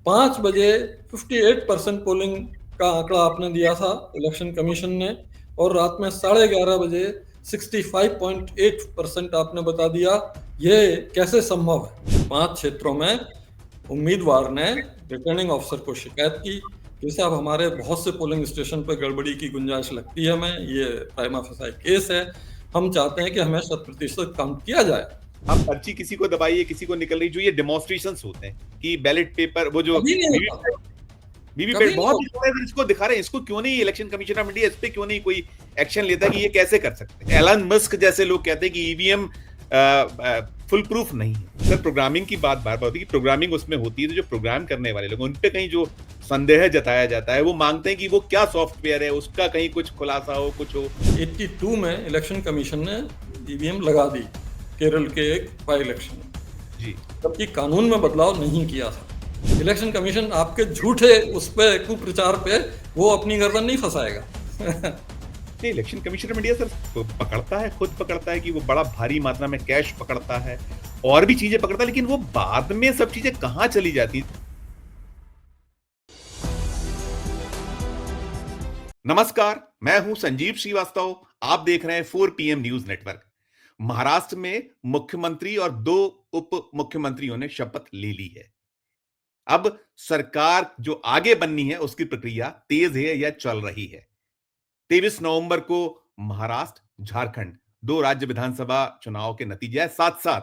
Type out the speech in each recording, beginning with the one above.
5 बजे 58% पोलिंग का आंकड़ा आपने दिया था इलेक्शन कमीशन ने, और रात में 11:30 बजे 65.8% आपने बता दिया। ये कैसे संभव है? 5 क्षेत्रों में उम्मीदवार ने रिटर्निंग ऑफिसर को शिकायत की कि साहब हमारे बहुत से पोलिंग स्टेशन पर गड़बड़ी की गुंजाइश लगती है, हमें ये प्राइमा फेसाई केस है, हम चाहते हैं कि हमें 100% काउंट किया जाए। आप पर्ची किसी को दबाइए, किसी को निकल रही, जो ये डेमोन्स्ट्रेशंस होते हैं कि बैलेट पेपर, वो जो कभी नहीं होता, वीवीपैट कभी नहीं बहुत होता। इसको दिखा रहे हैं, इसको क्यों नहीं इलेक्शन कमीशन ऑफ इंडिया इस पे क्यों नहीं कोई एक्शन लेता कि ये कैसे कर सकते हैं? एलन मस्क जैसे लोग कहते हैं कि ईवीएम फुल प्रूफ नहीं है। सर, प्रोग्रामिंग की बात बार बार होती है कि प्रोग्रामिंग उसमें होती है, तो जो प्रोग्राम करने वाले लोग उन पे कहीं जो संदेह जताया जाता है, वो मांगते हैं कि वो क्या सॉफ्टवेयर है, उसका कहीं कुछ खुलासा हो, कुछ हो। 82 में इलेक्शन कमीशन ने ईवीएम लगा दी केरल के एक बाई इलेक्शन में, जी, जबकि कानून में बदलाव नहीं किया था। इलेक्शन कमीशन आपके झूठे उस पे कुप्रचार पे वो अपनी गर्दन नहीं फंसाएगा। नहीं, election commission of India sir पकड़ता है, खुद पकड़ता है कि वो बड़ा भारी मात्रा में कैश पकड़ता है और भी चीजें पकड़ता है, लेकिन वो बाद में सब चीजें कहां चली जाती। नमस्कार, मैं हूं संजीव श्रीवास्तव। आप देख रहे हैं 4 पीएम न्यूज नेटवर्क। महाराष्ट्र में मुख्यमंत्री और 2 उप मुख्यमंत्रियों ने शपथ ले ली है। अब सरकार जो आगे बननी है उसकी प्रक्रिया तेज है या चल रही है। 23 नवंबर को महाराष्ट्र, झारखंड 2 राज्य विधानसभा चुनाव के नतीजे हैं। साथ साथ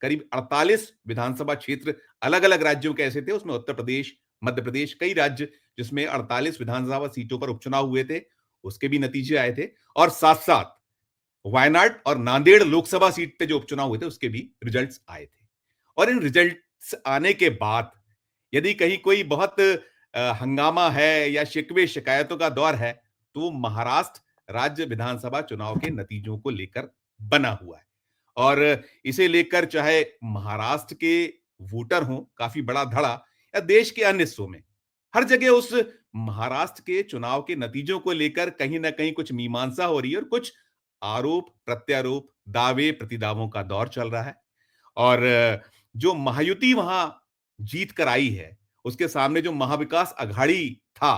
करीब 48 विधानसभा क्षेत्र अलग अलग राज्यों के ऐसे थे, उसमें उत्तर प्रदेश, मध्य प्रदेश, कई राज्य जिसमें 48 विधानसभा सीटों पर उपचुनाव हुए थे, उसके भी नतीजे आए थे। और साथ साथ वायनाड और नांदेड़ लोकसभा सीट पे जो उपचुनाव हुए थे उसके भी रिजल्ट्स आए थे। और इन रिजल्ट्स आने के बाद यदि कहीं कोई बहुत हंगामा है या शिकवे शिकायतों का दौर है, तो महाराष्ट्र राज्य विधानसभा चुनाव के नतीजों को लेकर बना हुआ है। और इसे लेकर चाहे महाराष्ट्र के वोटर हों, काफी बड़ा धड़ा, या देश के अन्य हिस्सों में, हर जगह उस महाराष्ट्र के चुनाव के नतीजों को लेकर कहीं ना कहीं कुछ मीमांसा हो रही है और कुछ आरोप प्रत्यारोप, दावे प्रतिदावों का दौर चल रहा है। और जो महायुति वहां जीत कर आई है, उसके सामने जो महाविकास अघाड़ी था,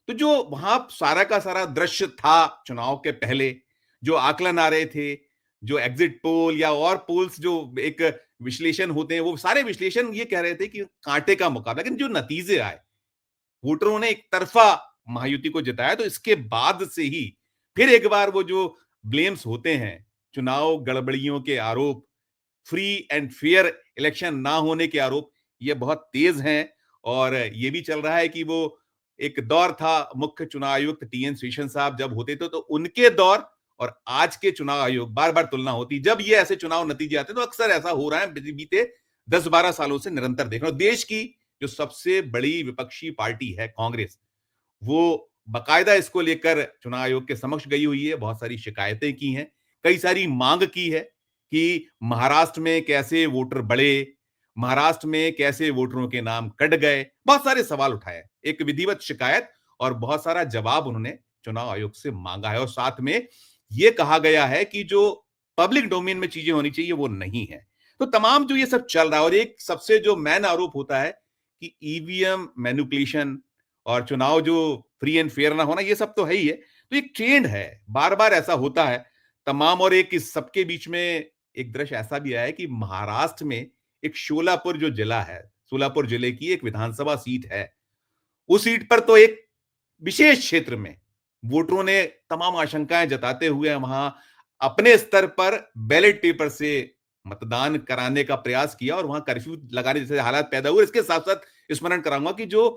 तो जो वहां सारा का सारा दृश्य था चुनाव के पहले, जो आकलन आ रहे थे, जो एग्जिट पोल या और पोल्स जो एक विश्लेषण होते हैं, वो सारे विश्लेषण ये कह रहे थे कि कांटे का मुकाबला। लेकिन जो नतीजे आए, वोटरों ने एक तरफा महायुति को जिताया, तो इसके बाद से ही फिर एक बार वो जो ब्लेम्स होते हैं, चुनाव गड़बड़ियों के आरोप, फ्री एंड फेयर इलेक्शन ना होने के आरोप, ये बहुत तेज हैं। और ये भी चल रहा है कि वो एक दौर था, मुख्य चुनाव आयुक्त टीएन शेषन साहब जब होते थे, तो उनके दौर और आज के चुनाव आयोग बार बार तुलना होती। जब ये ऐसे चुनाव नतीजे आते तो अक्सर ऐसा हो रहा है, बीते 10-12 सालों से निरंतर देख रहा हूं। देश की जो सबसे बड़ी विपक्षी पार्टी है कांग्रेस, वो बकायदा इसको लेकर चुनाव आयोग के समक्ष गई हुई है, बहुत सारी शिकायतें की हैं, कई सारी मांग की है कि महाराष्ट्र में कैसे वोटर बढ़े, महाराष्ट्र में कैसे वोटरों के नाम कट गए, बहुत सारे सवाल उठाए। एक विधिवत शिकायत और बहुत सारा जवाब उन्होंने चुनाव आयोग से मांगा है। और साथ में यह कहा गया है कि जो पब्लिक डोमेन में चीजें होनी चाहिए वो नहीं है। तो तमाम जो ये सब चल रहा है, और एक सबसे जो मेन आरोप होता है कि ईवीएम मैनिपुलेशन और चुनाव जो फ्री एंड फेयर ना होना, ये सब तो है ही है। तो एक ट्रेंड है, बार बार ऐसा होता है तमाम। और एक इस सबके बीच में एक दृश्य ऐसा भी आया है कि महाराष्ट्र में एक शोलापुर जो जिला है, सोलापुर जिले की एक विधानसभा सीट है, उस सीट पर तो एक विशेष क्षेत्र में वोटरों ने तमाम आशंकाएं जताते हुए वहां अपने स्तर पर बैलेट पेपर से मतदान कराने का प्रयास किया और वहां कर्फ्यू लगाने जैसे हालात पैदा हुए। इसके साथ साथ स्मरण कराऊंगा कि जो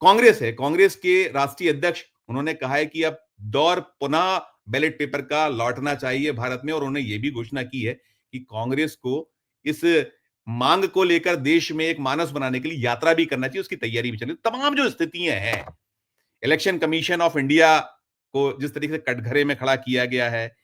कांग्रेस है, कांग्रेस के राष्ट्रीय अध्यक्ष, उन्होंने कहा है कि अब दौर पुनः बैलेट पेपर का लौटना चाहिए भारत में। और उन्होंने ये भी घोषणा की है कि कांग्रेस को इस मांग को लेकर देश में एक मानस बनाने के लिए यात्रा भी करना चाहिए, उसकी तैयारी भी चल रही है। तमाम जो स्थितियां हैं, इलेक्शन कमीशन ऑफ इंडिया को जिस तरीके से कटघरे में खड़ा किया गया है,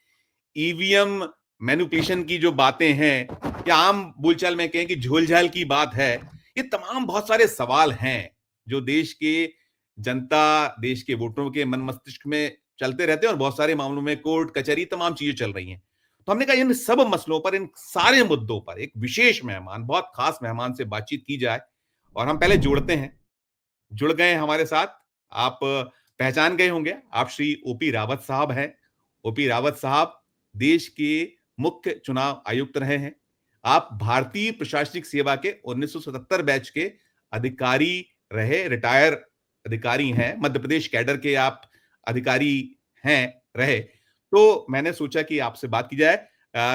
ईवीएम मैनिपुलेशन की जो बातें हैं, या आम बोलचाल में कहें कि झोलझाल की बात है, ये तमाम बहुत सारे सवाल हैं जो देश के जनता, देश के वोटरों के मन मस्तिष्क में चलते रहते हैं। और बहुत सारे मामलों में कोर्ट कचहरी तमाम चीजें चल रही हैं। तो हमने कहा इन सब मसलों पर, इन सारे मुद्दों पर एक विशेष मेहमान, बहुत खास मेहमान से बातचीत की जाए। और हम पहले जोड़ते हैं। जुड़ गए हमारे साथ, आप पहचान गए होंगे, आप श्री ओपी रावत साहब हैं। ओपी रावत साहब देश के मुख्य चुनाव आयुक्त रहे हैं। आप भारतीय प्रशासनिक सेवा के 1977 बैच के अधिकारी रहे, रिटायर अधिकारी हैं, मध्य प्रदेश कैडर के आप अधिकारी हैं रहे। तो मैंने सोचा कि आपसे बात की जाए।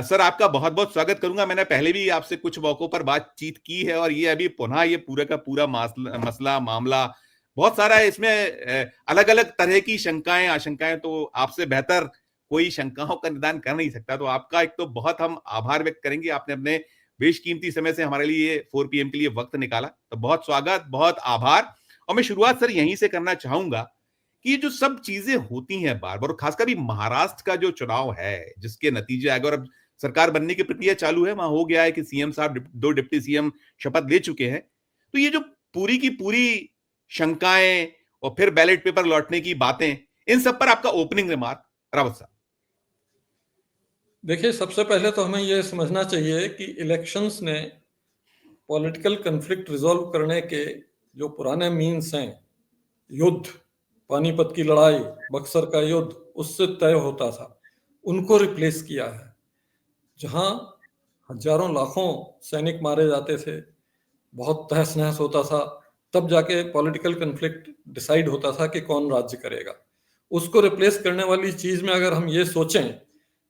सर, आपका बहुत-बहुत स्वागत करूंगा। मैंने पहले भी आपसे कुछ मौकों पर बातचीत की है और ये अभी पुनः ये पूरा का पूरा मसला मामला बहुत सारा है। इसमें अलग-अलग तरह की शंकाएं आशंकाएं, तो आपसे बेहतर कोई शंकाओं का निदान कर नहीं सकता। तो आपका एक तो बहुत हम आभार व्यक्त करेंगे, आपने अपने बेशकीमती समय से हमारे लिए 4 पीएम के लिए वक्त निकाला। तो बहुत स्वागत, बहुत आभार। और मैं शुरुआत सर यहीं से करना चाहूंगा कि ये जो सब चीजें होती हैं बार-बार, और खासकर भी महाराष्ट्र का जो चुनाव है, जिसके नतीजे आगे और अब सरकार बनने की प्रक्रिया चालू है, वहां हो गया है कि सीएम साहब, 2 डिप्टी सीएम शपथ ले चुके हैं। तो ये जो पूरी की पूरी शंकाएं और फिर बैलेट पेपर लौटने की बातें, इन सब पर आपका ओपनिंग रिमार्क रावत साहब। देखिए, सबसे पहले तो हमें ये समझना चाहिए कि इलेक्शंस ने पॉलिटिकल कन्फ्लिक्ट रिजॉल्व करने के जो पुराने मीन्स हैं, युद्ध, पानीपत की लड़ाई, बक्सर का युद्ध, उससे तय होता था, उनको रिप्लेस किया है। जहां हजारों लाखों सैनिक मारे जाते थे, बहुत तहस नहस होता था, तब जाके पॉलिटिकल कन्फ्लिक्ट डिसाइड होता था कि कौन राज्य करेगा। उसको रिप्लेस करने वाली चीज में अगर हम ये सोचें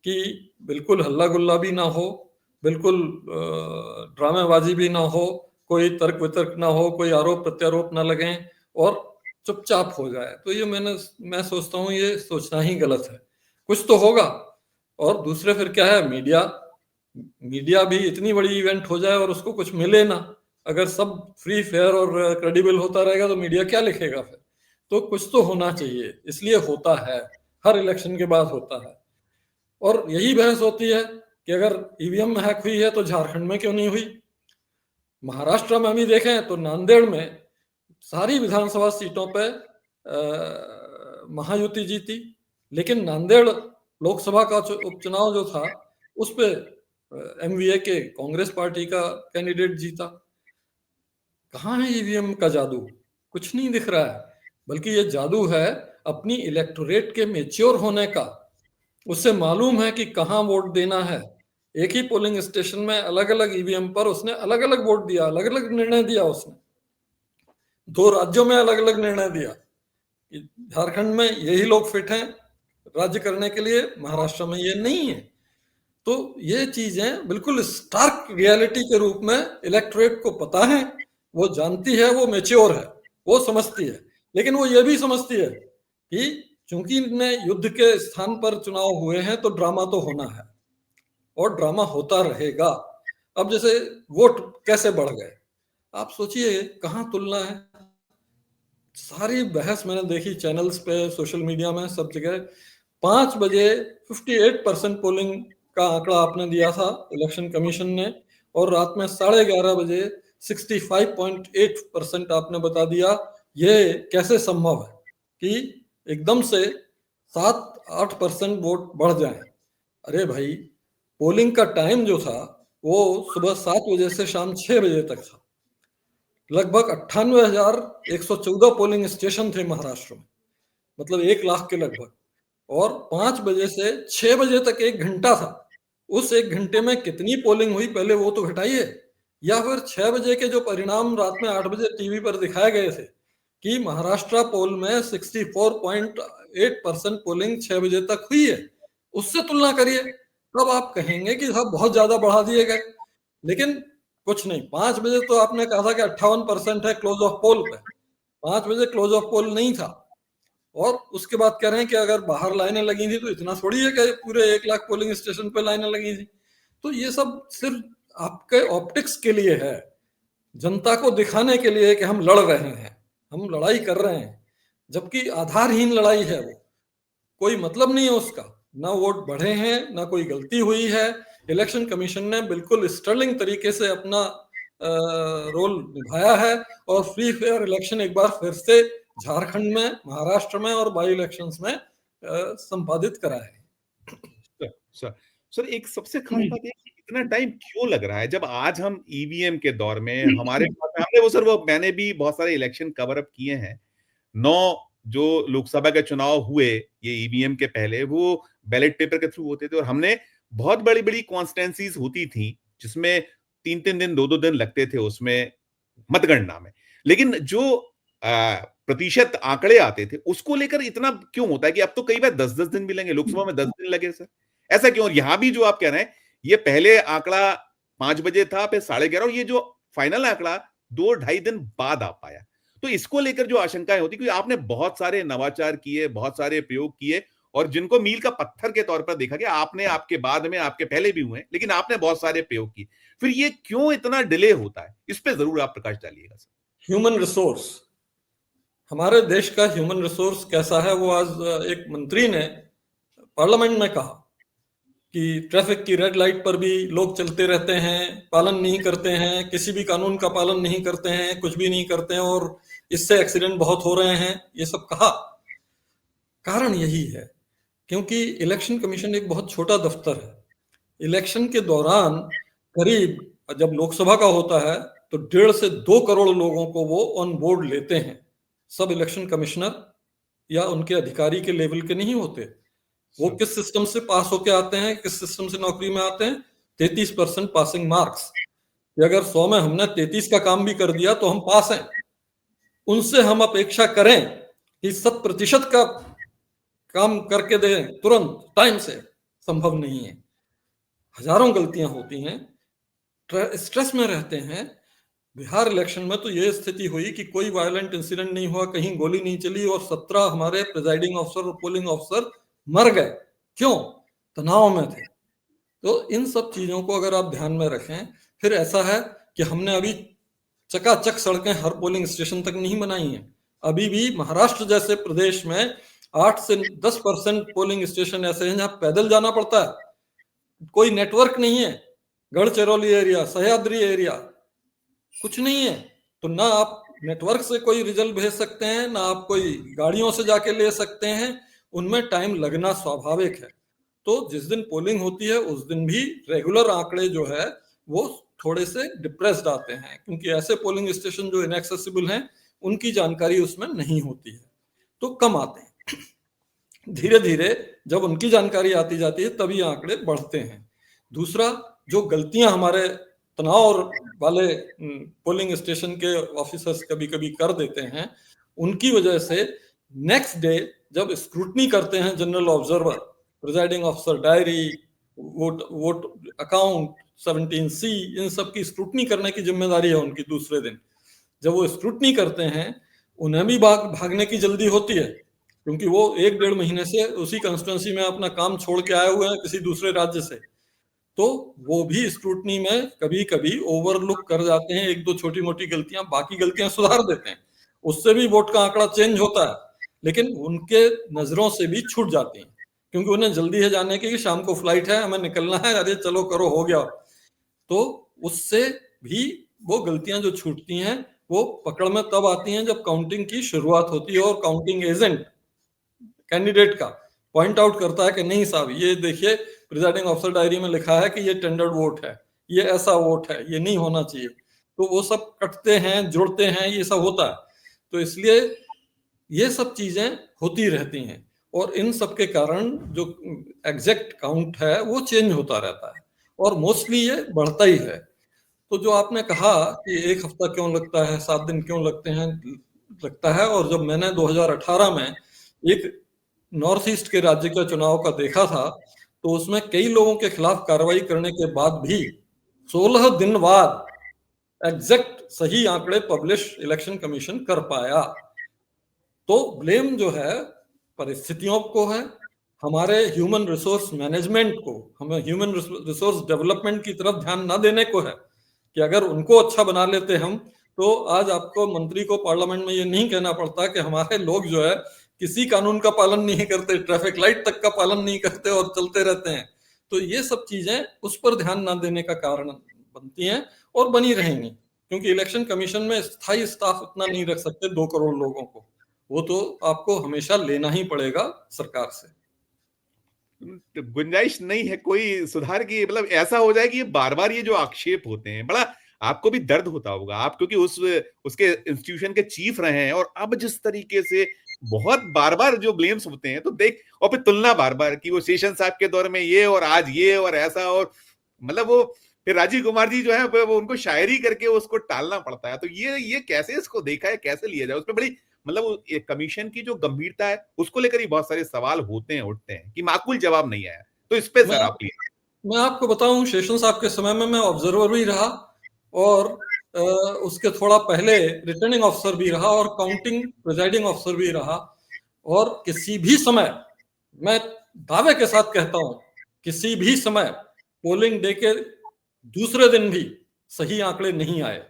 कि बिल्कुल हल्ला गुल्ला भी ना हो, बिल्कुल ड्रामेबाजी भी ना हो, कोई तर्क वितर्क ना हो, कोई आरोप प्रत्यारोप ना लगें और चुपचाप हो जाए, तो ये मैं सोचता हूँ ये सोचना ही गलत है। कुछ तो होगा। और दूसरे फिर क्या है, मीडिया भी इतनी बड़ी इवेंट हो जाए और उसको कुछ मिले ना, अगर सब फ्री फेयर और क्रेडिबल होता रहेगा तो मीडिया क्या लिखेगा फिर? तो कुछ तो होना चाहिए, इसलिए होता है, हर इलेक्शन के बाद होता है। और यही बहस होती है कि अगर ईवीएम में हैक हुई है तो झारखंड में क्यों नहीं हुई। महाराष्ट्र में हम ही देखें तो नांदेड़ में सारी विधानसभा सीटों पे महायुति जीती, लेकिन नांदेड़ लोकसभा का उपचुनाव जो था उस पे एमवीए के कांग्रेस पार्टी का कैंडिडेट जीता। कहाँ है ईवीएम का जादू? कुछ नहीं दिख रहा है, बल्कि ये जादू है अपनी इलेक्टोरेट के मेच्योर होने का। उससे मालूम है कि कहाँ वोट देना है। एक ही पोलिंग स्टेशन में अलग अलग ईवीएम पर उसने अलग अलग वोट दिया, अलग अलग निर्णय दिया। उसने 2 राज्यों में अलग अलग निर्णय दिया कि झारखंड में यही लोग फिट हैं राज्य करने के लिए, महाराष्ट्र में ये नहीं है। तो ये चीजें बिल्कुल स्टार्क रियलिटी के रूप में इलेक्टोरेट को पता है, वो जानती है, वो मेच्योर है, वो समझती है। लेकिन वो ये भी समझती है कि चूंकि इनमें युद्ध के स्थान पर चुनाव हुए हैं तो ड्रामा तो होना है और ड्रामा होता रहेगा। अब जैसे वोट कैसे बढ़ गए, आप सोचिए कहाँ तुलना है। सारी बहस मैंने देखी चैनल्स पे, सोशल मीडिया में, सब जगह। 5 बजे 58% पोलिंग का आंकड़ा आपने दिया था इलेक्शन कमीशन ने, और रात में 11:30 बजे 65.8% आपने बता दिया। ये कैसे संभव है कि एकदम से 7-8% वोट बढ़ जाए? अरे भाई, पोलिंग का टाइम जो था वो सुबह 7 बजे से शाम 6 बजे तक था। लगभग 98,114 पोलिंग स्टेशन थे महाराष्ट्र में, मतलब 1 लाख के लगभग। और 5 बजे से 6 बजे तक 1 घंटा था। उस 1 घंटे में कितनी पोलिंग हुई पहले वो तो घटाइए। या फिर 6 बजे के जो परिणाम रात में 8 बजे टीवी पर दिखाए गए थे कि महाराष्ट्र पोल में 64.8% पोलिंग 6 बजे तक हुई है, उससे तुलना करिए, तब आप कहेंगे कि साहब बहुत ज्यादा बढ़ा दिए गए। लेकिन कुछ नहीं, 5 बजे तो आपने कहा था कि 58% है क्लोज ऑफ पोल पे, 5 बजे क्लोज ऑफ पोल नहीं था। और उसके बाद कह रहे हैं कि अगर बाहर लाइनें लगी थी तो इतना थोड़ी है कि पूरे 1 लाख पोलिंग स्टेशन पे लाइनें लगी थी। तो ये सब सिर्फ आपके ऑप्टिक्स के लिए है, जनता को दिखाने के लिए कि हम लड़ रहे हैं, हम लड़ाई कर रहे हैं, जबकि आधारहीन लड़ाई है वो, कोई मतलब नहीं है उसका। ना वोट बढ़े हैं, ना कोई गलती हुई है। इलेक्शन कमीशन ने बिल्कुल स्टर्लिंग तरीके से अपना रोल निभाया है और फ्री फेयर इलेक्शन एक बार फिर से झारखंड में, महाराष्ट्र में और बाई इलेक्शंस में संपादित करा है। सर, सर, एक सबसे खास बात ये इतना टाइम क्यों लग रहा है? जब आज हम ईवीएम के दौर में हमारे पास हमने वो सर वो मैंने भी बहुत सारे इलेक्शन कवर अप किए हैं। 9 जो लोकसभा के चुनाव हुए ये ईवीएम के पहले वो बैलेट पेपर के थ्रू होते थे और हमने बहुत बड़ी-बड़ी कॉन्स्टिट्यूएंसीज होती थी जिसमें 3-3 दिन 2-2 दिन लगते थे उसमें मतगणना में। लेकिन जो प्रतिशत आंकड़े आते थे उसको लेकर इतना क्यों होता है कि अब तो कई बार 10-10 दिन भी लगेंगे, लोकसभा में 10 दिन लगे सर। ऐसा क्यों? और यहां भी जो आप कह रहे हैं ये पहले आंकड़ा 5 बजे था, फिर 11:30 और ये जो फाइनल आंकड़ा 2 ढाई दिन बाद आ पाया। तो इसको लेकर जो आशंकाएं होती क्योंकि आपने बहुत सारे नवाचार किए, बहुत सारे प्रयोग किए और जिनको मील का पत्थर के तौर पर देखा गया, आपने आपके बाद में आपके पहले भी हुए, लेकिन आपने बहुत सारे प्रयोग किए। फिर ये क्यों इतना डिले होता है? इस पे जरूर आप प्रकाश डालिएगा सर। ह्यूमन रिसोर्स, हमारे देश का ह्यूमन रिसोर्स कैसा है वो आज एक मंत्री ने पार्लियामेंट में कहा कि ट्रैफिक की रेड लाइट पर भी लोग चलते रहते हैं, पालन नहीं करते हैं, किसी भी कानून का पालन नहीं करते हैं, कुछ भी नहीं करते हैं और इससे एक्सीडेंट बहुत हो रहे हैं, ये सब कहा। कारण यही है क्योंकि इलेक्शन कमीशन एक बहुत छोटा दफ्तर है। इलेक्शन के दौरान करीब जब लोकसभा का होता है तो 1.5 से 2 करोड़ लोगों को वो ऑन बोर्ड लेते हैं। सब इलेक्शन कमिश्नर या उनके अधिकारी के लेवल के नहीं होते। वो किस सिस्टम से पास होके आते हैं, किस सिस्टम से नौकरी में आते हैं? 33% पासिंग मार्क्स। अगर 100 में हमने 33 का काम भी कर दिया तो हम पास हैं। उनसे हम अपेक्षा करें कि 100% का काम करके दें तुरंत टाइम से, संभव नहीं है। हजारों गलतियां होती हैं, स्ट्रेस में रहते हैं। बिहार इलेक्शन में तो ये स्थिति हुई कि कोई वायलेंट इंसिडेंट नहीं हुआ, कहीं गोली नहीं चली और 17 हमारे प्रिजाइडिंग ऑफिसर और पोलिंग ऑफिसर मर गए। क्यों? तनाव में थे। तो इन सब चीजों को अगर आप ध्यान में रखें, फिर ऐसा है कि हमने अभी चकाचक सड़कें हर पोलिंग स्टेशन तक नहीं बनाई हैं। अभी भी महाराष्ट्र जैसे प्रदेश में 8 से 10% पोलिंग स्टेशन ऐसे हैं जहां पैदल जाना पड़ता है। कोई नेटवर्क नहीं है। गढ़चिरौली एरिया, सह्याद्री एरिया, कुछ नहीं है। तो ना आप नेटवर्क से कोई रिजल्ट भेज सकते हैं, ना आप कोई गाड़ियों से जाके ले सकते हैं। उनमें टाइम लगना स्वाभाविक है। तो जिस दिन पोलिंग होती है उस दिन भी रेगुलर आंकड़े जो है वो थोड़े से डिप्रेस्ड आते हैं क्योंकि ऐसे पोलिंग स्टेशन जो इनएक्सेसिबल हैं उनकी जानकारी उसमें नहीं होती है, तो कम आते हैं। धीरे धीरे जब उनकी जानकारी आती जाती है तभी आंकड़े बढ़ते हैं। दूसरा, जो गलतियां हमारे तनाव वाले पोलिंग स्टेशन के ऑफिसर्स कभी कभी कर देते हैं, उनकी वजह से नेक्स्ट डे जब स्क्रूटनी करते हैं general observer, presiding officer diary, vote account 17C, इन सब की स्क्रूटनी करने की जिम्मेदारी है उनकी। दूसरे दिन जब वो स्क्रूटनी करते हैं उन्हें भी भागने की जल्दी होती है क्योंकि वो 1-1.5 महीने से उसी कंस्टिट्यूंसी में अपना काम छोड़ के आए हुए हैं किसी दूसरे राज्य से। तो वो भी स्क्रूटनी में कभी कभी ओवरलुक कर जाते हैं, 1-2 छोटी मोटी गलतियां, बाकी गलतियां सुधार देते हैं। उससे भी वोट का आंकड़ा चेंज होता है, लेकिन उनके नजरों से भी छूट जाती हैं क्योंकि उन्हें जल्दी है जाने की कि शाम को फ्लाइट है, हमें निकलना है, अरे चलो करो हो गया। तो उससे भी वो गलतियां जो छूटती हैं वो पकड़ में तब आती हैं जब काउंटिंग की शुरुआत होती है और काउंटिंग एजेंट कैंडिडेट का पॉइंट आउट करता है कि नहीं साहब, ये देखिए प्रिजाइडिंग ऑफिसर डायरी में लिखा है कि ये टेंडर्ड वोट है, ये ऐसा वोट है, ये नहीं होना चाहिए। तो वो सब कटते हैं, जुड़ते हैं, ये सब होता है। तो इसलिए ये सब चीजें होती रहती हैं और इन सब के कारण जो एग्जैक्ट काउंट है वो चेंज होता रहता है और मोस्टली ये बढ़ता ही है। तो जो आपने कहा कि 1 हफ्ता क्यों लगता है, 7 दिन क्यों लगते हैं, लगता है। और जब मैंने 2018 में एक नॉर्थ ईस्ट के राज्य का चुनाव का देखा था तो उसमें कई लोगों के खिलाफ कार्रवाई करने के बाद भी 16 दिन बाद एग्जैक्ट सही आंकड़े पब्लिश इलेक्शन कमीशन कर पाया। तो ब्लेम जो है परिस्थितियों को है, हमारे ह्यूमन रिसोर्स मैनेजमेंट को, हमें ह्यूमन रिसोर्स डेवलपमेंट की तरफ ध्यान ना देने को है कि अगर उनको अच्छा बना लेते हम तो आज आपको मंत्री को पार्लियामेंट में ये नहीं कहना पड़ता कि हमारे लोग जो है किसी कानून का पालन नहीं करते, ट्रैफिक लाइट तक का पालन नहीं करते और चलते रहते हैं। तो ये सब चीजें उस पर ध्यान ना देने का कारण बनती हैं और बनी रहेंगी क्योंकि इलेक्शन कमीशन में स्थायी स्टाफ उतना नहीं रख सकते 2 करोड़ लोगों को। वो तो आपको हमेशा लेना ही पड़ेगा सरकार से। गुंजाइश नहीं है कोई सुधार की, मतलब ऐसा हो जाए कि ये बार-बार ये जो आक्षेप होते हैं, बड़ा आपको भी दर्द होता होगा। आप क्योंकि उसके इंस्टीट्यूशन के चीफ रहे हैं, और अब जिस तरीके से बहुत बार-बार जो ब्लेम्स होते हैं, तो देख, और फिर तुलना बार-बार कि वो शेषन साहब के दौर में ये और आज ये और ऐसा, और मतलब वो फिर राजीव कुमार जी जो है वो उनको शायरी करके उसको टालना पड़ता है। तो ये कैसे इसको देखा है, कैसे लिया जाए? उसमें बड़ी, मतलब वो ये कमीशन की जो गंभीरता है, उसको लेकर ही बहुत सारे सवाल होते हैं, उठते हैं कि माकूल जवाब नहीं आया। तो इस पे मैं सर आप प्लीज। मैं आपको बताऊं, शेषन साहब के समय में मैं ऑब्जर्वर भी रहा, और अ, उसके थोड़ा पहले रिटर्निंग ऑफिसर भी रहा, और काउंटिंग प्रिजाइडिंग ऑफिसर भी रहा। और किसी भी समय, मैं दावे के साथ कहता हूं, किसी भी समय पोलिंग डे के दूसरे दिन भी सही आंकड़े नहीं आए,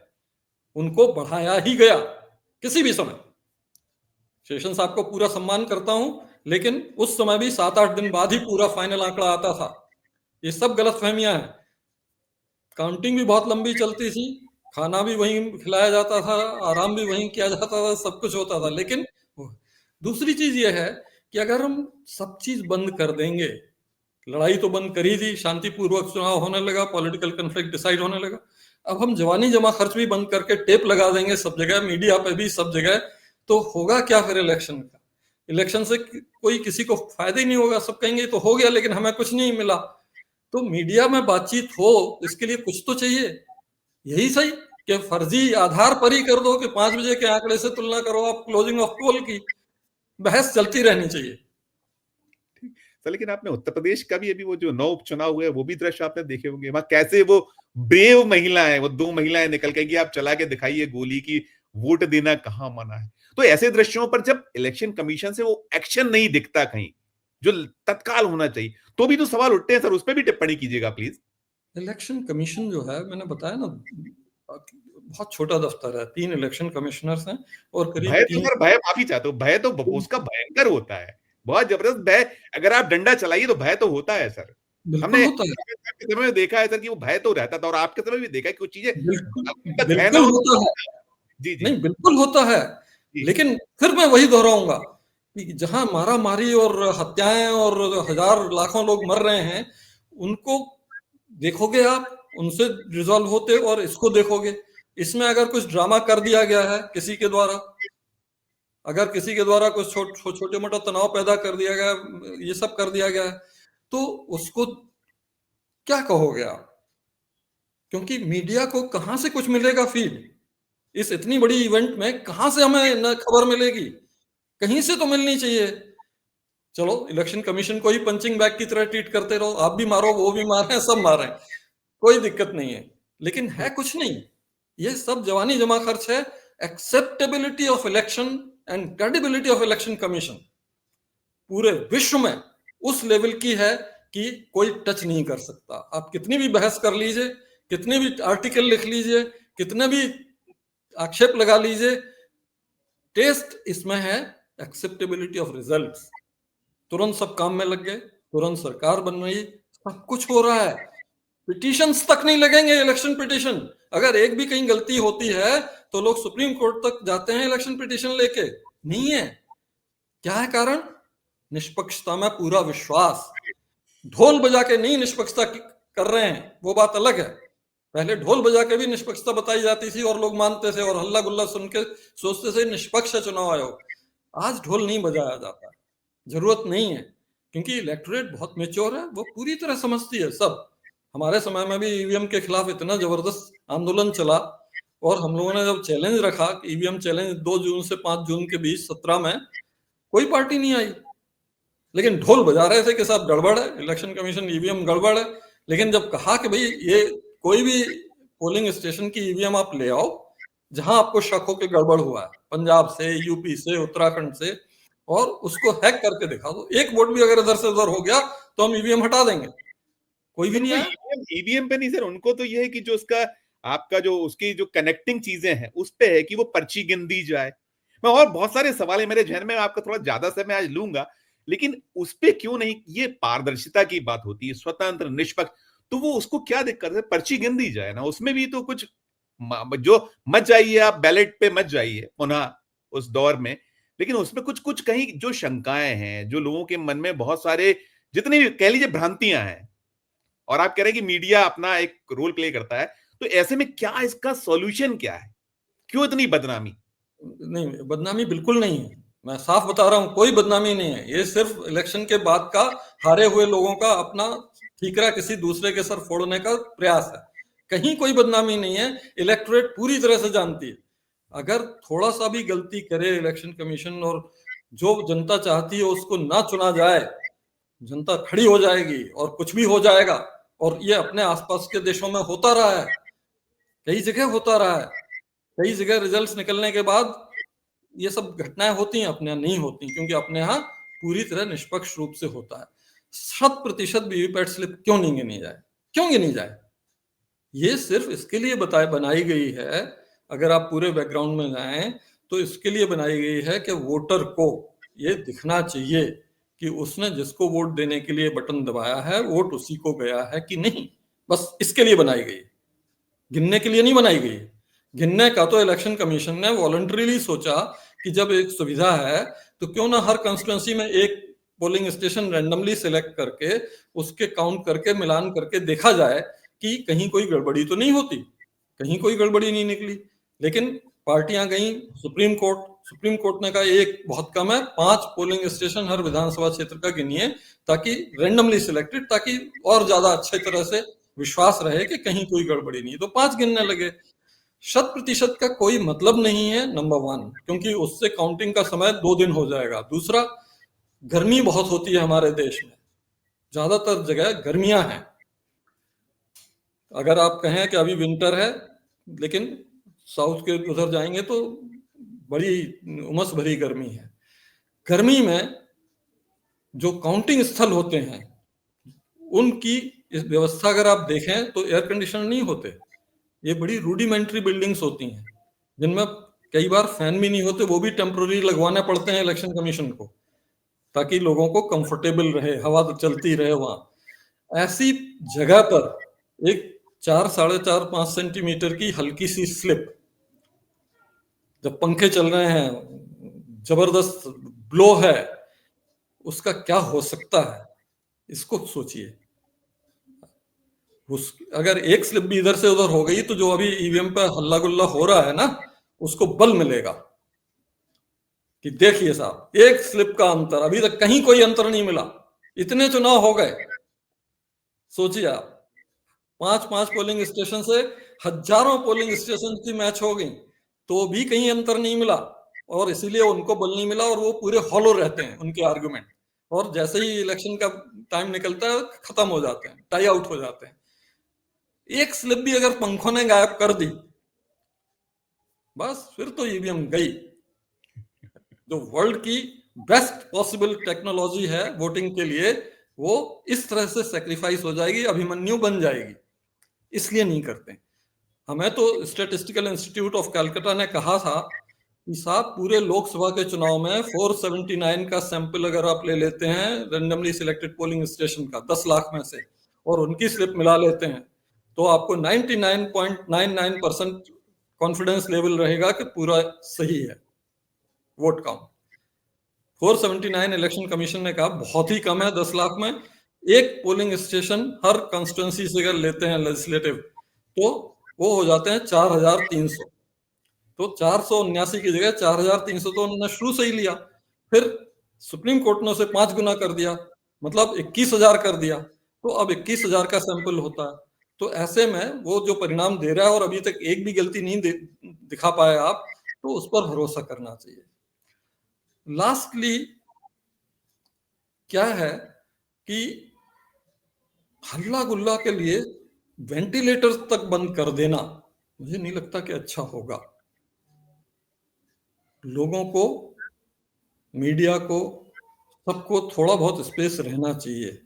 उनको बढ़ाया ही गया किसी भी समय। शेषन साहब को पूरा सम्मान करता हूं, लेकिन उस समय भी 7-8 दिन बाद ही पूरा फाइनल आंकड़ा आता था। ये सब गलतफहमियां हैं। काउंटिंग भी बहुत लंबी चलती थी, खाना भी वहीं खिलाया जाता था, आराम भी वहीं किया जाता था, सब कुछ होता था। लेकिन दूसरी चीज ये है कि अगर हम सब चीज बंद कर देंगे, लड़ाई तो बंद कर ही दी, शांतिपूर्वक चुनाव होने लगा, पॉलिटिकल कन्फ्लिक्ट डिसाइड होने लगा, अब हम जवानी जमा खर्च भी बंद करके टेप लगा देंगे सब जगह, मीडिया पे भी सब जगह, तो होगा क्या फिर इलेक्शन का? इलेक्शन से कोई किसी को फायदा ही नहीं होगा। सब कहेंगे तो हो गया लेकिन हमें कुछ नहीं मिला। तो मीडिया में बातचीत हो, इसके लिए कुछ तो चाहिए। यही सही कि फर्जी आधार पर ही कर दो कि 5 बजे के आंकड़े से तुलना करो आप क्लोजिंग ऑफ पोल की, बहस चलती रहनी चाहिए। सर लेकिन आपने उत्तर प्रदेश का भी अभी वो जो 9 उपचुनाव हुए, वो भी दृश्य आपने देखे होंगे, वहां कैसे वो ब्रेव महिलाएं, वो 2 महिलाएं निकल के कि आप चला के दिखाइए गोली की, वोट देना कहां मना है। तो ऐसे दृश्यों पर जब इलेक्शन कमीशन से वो एक्शन नहीं दिखता कहीं, जो तत्काल होना चाहिए, तो भी तो सवाल उठते हैं सर, उस पर भी टिप्पणी कीजिएगा प्लीज। इलेक्शन कमीशन जो है, मैंने बताया ना, बहुत छोटा दफ्तर है, 3 इलेक्शन कमिश्नर्स हैं और करीब भय तो तीन। सर, भय माफी चाहता हूँ, भय तो उसका भयंकर होता है, बहुत जबरदस्त भय। अगर आप डंडा चलाइए तो भय तो होता है सर। बिल्कुल हमने होता है। के समय में देखा है सर कि वो भय तो रहता था, और आपके समय भी देखा है कि कुछ चीजें बिल्कुल आपका भय ना बिल्कुल हो होता तो। है। जी जी नहीं, बिल्कुल होता है। जी। लेकिन फिर मैं वही दोहराऊंगा कि जहां मारा मारी और हत्याएं और हजार लाखों लोग मर रहे हैं, उनको देखोगे आप, उनसे रिजॉल्व होते, और इसको देखोगे, इसमें अगर कुछ ड्रामा कर दिया गया है किसी के द्वारा, अगर किसी के द्वारा कुछ छोटे मोटा तनाव पैदा कर दिया गया, ये सब कर दिया गया है, तो उसको क्या कहोगे आप? क्योंकि मीडिया को कहां से कुछ मिलेगा फीड? इस इतनी बड़ी इवेंट में कहां से हमें न खबर मिलेगी? कहीं से तो मिलनी चाहिए। चलो, इलेक्शन कमीशन को ही पंचिंग बैग की तरह ट्रीट करते रहो, आप भी मारो, वो भी मार रहे हैं, सब मार रहे हैं, कोई दिक्कत नहीं है। लेकिन है कुछ नहीं, ये सब जवानी जमा खर्च है। Acceptability of election and credibility of election commission पूरे विश्व में उस लेवल की है कि कोई टच नहीं कर सकता। आप कितनी भी बहस कर लीजिए, कितने भी आर्टिकल लिख लीजिए, कितने भी आक्षेप लगा लीजिए, टेस्ट इसमें है एक्सेप्टेबिलिटी ऑफ रिजल्ट्स। तुरंत सब काम में लग गए, तुरंत सरकार बन रही, सब कुछ हो रहा है। पिटीशंस तक नहीं लगेंगे, इलेक्शन पिटीशन। अगर एक भी कहीं गलती होती है तो लोग सुप्रीम कोर्ट तक जाते हैं इलेक्शन पिटीशन लेके। नहीं है। क्या है कारण? निष्पक्षता में पूरा विश्वास। ढोल बजा के नहीं निष्पक्षता कर रहे हैं, वो बात अलग है। पहले ढोल बजा के भी निष्पक्षता बताई जाती थी और लोग मानते थे, और हल्ला गुल्ला सुन के सोचते थे निष्पक्ष है चुनाव आयोग। आज ढोल नहीं बजाया जाता, जरूरत नहीं है, क्योंकि इलेक्टोरेट बहुत मेच्योर है, वो पूरी तरह समझती है सब। हमारे समय में भी ईवीएम के खिलाफ इतना जबरदस्त आंदोलन चला, और हम लोगों ने जब चैलेंज रखा कि ईवीएम चैलेंज 2 जून से 5 जून के बीच 17 में, कोई पार्टी नहीं आई। लेकिन ढोल बजा रहे थे कि साहब गड़बड़ है, इलेक्शन कमीशन ईवीएम गड़बड़ है। लेकिन जब कहा कि भाई ये कोई भी पोलिंग स्टेशन की ईवीएम आप ले आओ जहां आपको शक हो कि गड़बड़ हुआ है, पंजाब से, यूपी से, उत्तराखंड से, और उसको हैक करके दिखा दो, एक वोट भी अगर इधर से उधर हो गया तो हम ईवीएम हटा देंगे। कोई भी सर नहीं उनको आया। ईवीएम ईवीएम पे नहीं सर, उनको तो ये है कि जो उसका आपका जो उसकी जो कनेक्टिंग चीजें हैं उस पे है कि वो पर्ची गिन दी जाए। मैं और बहुत सारे सवाल है मेरे जहन में, आपका थोड़ा ज्यादा समय आज लूंगा, लेकिन उस पे क्यों नहीं, ये पारदर्शिता की बात होती है, स्वतंत्र निष्पक्ष, तो वो उसको क्या दिक्कत है, पर्ची गिन दी जाए ना, उसमें भी तो कुछ जो मत जाइए आप बैलेट पे मत जाइए पुनः उस दौर में, लेकिन उसमें कुछ कुछ कहीं जो शंकाएं हैं, जो लोगों के मन में बहुत सारे जितनी भी कह लीजिए भ्रांतियां हैं, और आप कह रहे हैं कि मीडिया अपना एक रोल प्ले करता है, तो ऐसे में क्या इसका सॉल्यूशन क्या है? क्यों इतनी बदनामी? नहीं, बदनामी बिल्कुल नहीं है। मैं साफ बता रहा हूं, कोई बदनामी नहीं है। ये सिर्फ इलेक्शन के बाद का हारे हुए लोगों का अपना ठीकरा किसी दूसरे के सर फोड़ने का प्रयास है। कहीं कोई बदनामी नहीं है। इलेक्टोरेट पूरी तरह से जानती है, अगर थोड़ा सा भी गलती करे इलेक्शन कमीशन और जो जनता चाहती है उसको ना चुना जाए, जनता खड़ी हो जाएगी और कुछ भी हो जाएगा। और ये अपने आसपास के देशों में होता रहा है, कई जगह होता रहा है। कई जगह रिजल्ट्स निकलने के बाद ये सब घटनाएं होती हैं, अपने यहाँ नहीं होती, क्योंकि अपने यहाँ पूरी तरह निष्पक्ष रूप से होता है। 100% वीवीपैट स्लिप क्यों नहीं गिनी जाए? क्यों गिनी जाए? ये सिर्फ इसके लिए बनाई गई है, अगर आप पूरे बैकग्राउंड में जाएं तो इसके लिए बनाई गई है कि वोटर को ये दिखना चाहिए कि उसने जिसको वोट देने के लिए बटन दबाया है वोट उसी को गया है कि नहीं। बस इसके लिए बनाई गई, गिनने के लिए नहीं बनाई गई। गिनने का तो इलेक्शन कमीशन ने वॉलंटरीली सोचा कि जब एक सुविधा है तो क्यों ना हर कंस्टिट्यूंसी में एक पोलिंग स्टेशन रैंडमली सिलेक्ट करके उसके काउंट करके मिलान करके देखा जाए कि कहीं कोई गड़बड़ी तो नहीं होती। कहीं कोई गड़बड़ी नहीं निकली, लेकिन पार्टियां गई सुप्रीम कोर्ट। सुप्रीम कोर्ट ने कहा एक बहुत कम है, 5 पोलिंग स्टेशन हर विधानसभा क्षेत्र का गिनिए, ताकि रैंडमली सिलेक्टेड, ताकि और ज्यादा अच्छे तरह से विश्वास रहे कि कहीं कोई गड़बड़ी नहीं। तो 5 गिनने लगे। 100% का कोई मतलब नहीं है, नंबर 1, क्योंकि उससे काउंटिंग का समय 2 दिन हो जाएगा। दूसरा, गर्मी बहुत होती है हमारे देश में, ज्यादातर जगह गर्मियां हैं। अगर आप कहें कि अभी विंटर है, लेकिन साउथ के उधर जाएंगे तो बड़ी उमस भरी गर्मी है। गर्मी में जो काउंटिंग स्थल होते हैं उनकी इस व्यवस्था अगर आप देखें तो एयर कंडीशनर नहीं होते। ये बड़ी रूडिमेंट्री बिल्डिंग्स होती हैं जिनमें कई बार फैन भी नहीं होते, वो भी टेम्पररी लगवाने पड़ते हैं इलेक्शन कमीशन को, ताकि लोगों को कंफर्टेबल रहे, हवा तो चलती रहे वहां। ऐसी जगह पर एक 4, 4.5, 5 सेंटीमीटर की हल्की सी स्लिप, जब पंखे चल रहे हैं, जबरदस्त ब्लो है, उसका क्या हो सकता है, इसको सोचिए। अगर एक स्लिप भी इधर से उधर हो गई तो जो अभी ईवीएम पे हल्ला गुल्ला हो रहा है ना, उसको बल मिलेगा कि देखिए साहब, एक स्लिप का अंतर, अभी तक कहीं कोई अंतर नहीं मिला, इतने चुनाव हो गए। सोचिए आप, 5-5 पोलिंग स्टेशन से हजारों पोलिंग स्टेशन की मैच हो गई, तो भी कहीं अंतर नहीं मिला, और इसीलिए उनको बल नहीं मिला, और वो पूरे हॉलो रहते हैं उनके आर्गुमेंट, और जैसे ही इलेक्शन का टाइम निकलता है खत्म हो जाते हैं, टाई आउट हो जाते हैं। एक स्लिप भी अगर पंखों ने गायब कर दी, बस फिर तो ईवीएम गई। जो वर्ल्ड की बेस्ट पॉसिबल टेक्नोलॉजी है वोटिंग के लिए, वो इस तरह से सेक्रीफाइस हो जाएगी, अभिमन्यु बन जाएगी। इसलिए नहीं करते। हमें तो स्टैटिस्टिकल इंस्टीट्यूट ऑफ कलकत्ता ने कहा था कि साहब, पूरे लोकसभा के चुनाव में 479 का सैंपल अगर आप ले लेते हैं रेंडमली सिलेक्टेड पोलिंग स्टेशन का 10 लाख में से, और उनकी स्लिप मिला लेते हैं, तो आपको 99.99% कॉन्फिडेंस लेवल रहेगा कि पूरा सही है वोट काउंट। 479 इलेक्शन कमीशन ने कहा बहुत ही कम है 10 लाख में। एक पोलिंग स्टेशन हर कॉन्स्टिट्यूंसी से अगर लेते हैं लेजिस्लेटिव, तो वो हो जाते हैं 4300। तो 479 की जगह 4300 तो उन्होंने शुरू से ही लिया, फिर सुप्रीम कोर्ट ने उसे 5 गुना कर दिया, मतलब 21,000 कर दिया। तो अब 21,000 का सैंपल होता है। तो ऐसे में वो जो परिणाम दे रहा है, और अभी तक एक भी गलती नहीं दिखा पाए आप, तो उस पर भरोसा करना चाहिए। लास्टली क्या है कि हल्ला गुल्ला के लिए वेंटिलेटर्स तक बंद कर देना मुझे नहीं लगता कि अच्छा होगा। लोगों को, मीडिया को, सबको थोड़ा बहुत स्पेस रहना चाहिए।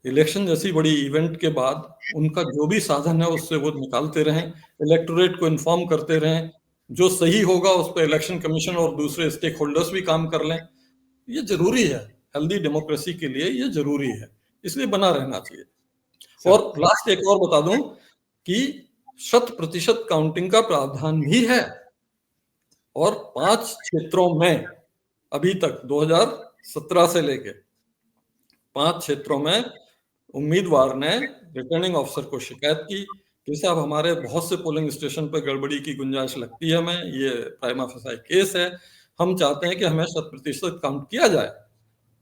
इलेक्शन जैसी बड़ी इवेंट के बाद उनका जो भी साधन है उससे वो निकालते रहें, इलेक्टोरेट को इन्फॉर्म करते रहें, जो सही होगा उस पर इलेक्शन कमीशन और दूसरे स्टेक होल्डर्स भी काम कर लें। ये जरूरी है, हेल्दी डेमोक्रेसी के लिए ये जरूरी है, इसलिए बना रहना चाहिए। और लास्ट एक और बता दूं कि 100% काउंटिंग का प्रावधान भी है, और 5 क्षेत्रों में अभी तक 2017 से लेके 5 क्षेत्रों में उम्मीदवार ने रिटर्निंग ऑफिसर को शिकायत की कि साहब हमारे बहुत से पोलिंग स्टेशन पर गड़बड़ी की गुंजाइश लगती है हमें, ये प्राइमा फेसाई केस है, हम चाहते हैं कि हमें 100% काउंट किया जाए।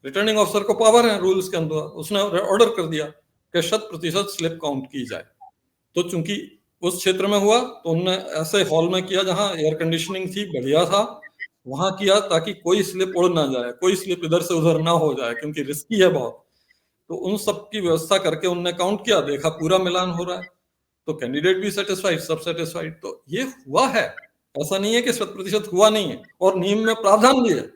रिटर्निंग ऑफिसर को पावर है रूल्स के अंदर, उसने ऑर्डर कर दिया कि 100% स्लिप काउंट की जाए। तो चूंकि उस क्षेत्र में हुआ तो उन्होंने ऐसे हॉल में किया जहां एयर कंडीशनिंग थी, बढ़िया था, वहां किया ताकि कोई स्लिप उड़ ना जाए, कोई स्लिप इधर से उधर ना हो जाए, क्योंकि रिस्की है बहुत। तो उन सब की व्यवस्था करके उनने काउंट किया, देखा पूरा मिलान हो रहा है, तो कैंडिडेट भी सेटिस्फाइड, सब सेटिस्फाइड। तो ये हुआ है, ऐसा नहीं है कि 100% हुआ नहीं है, और नियम में प्रावधान भी है।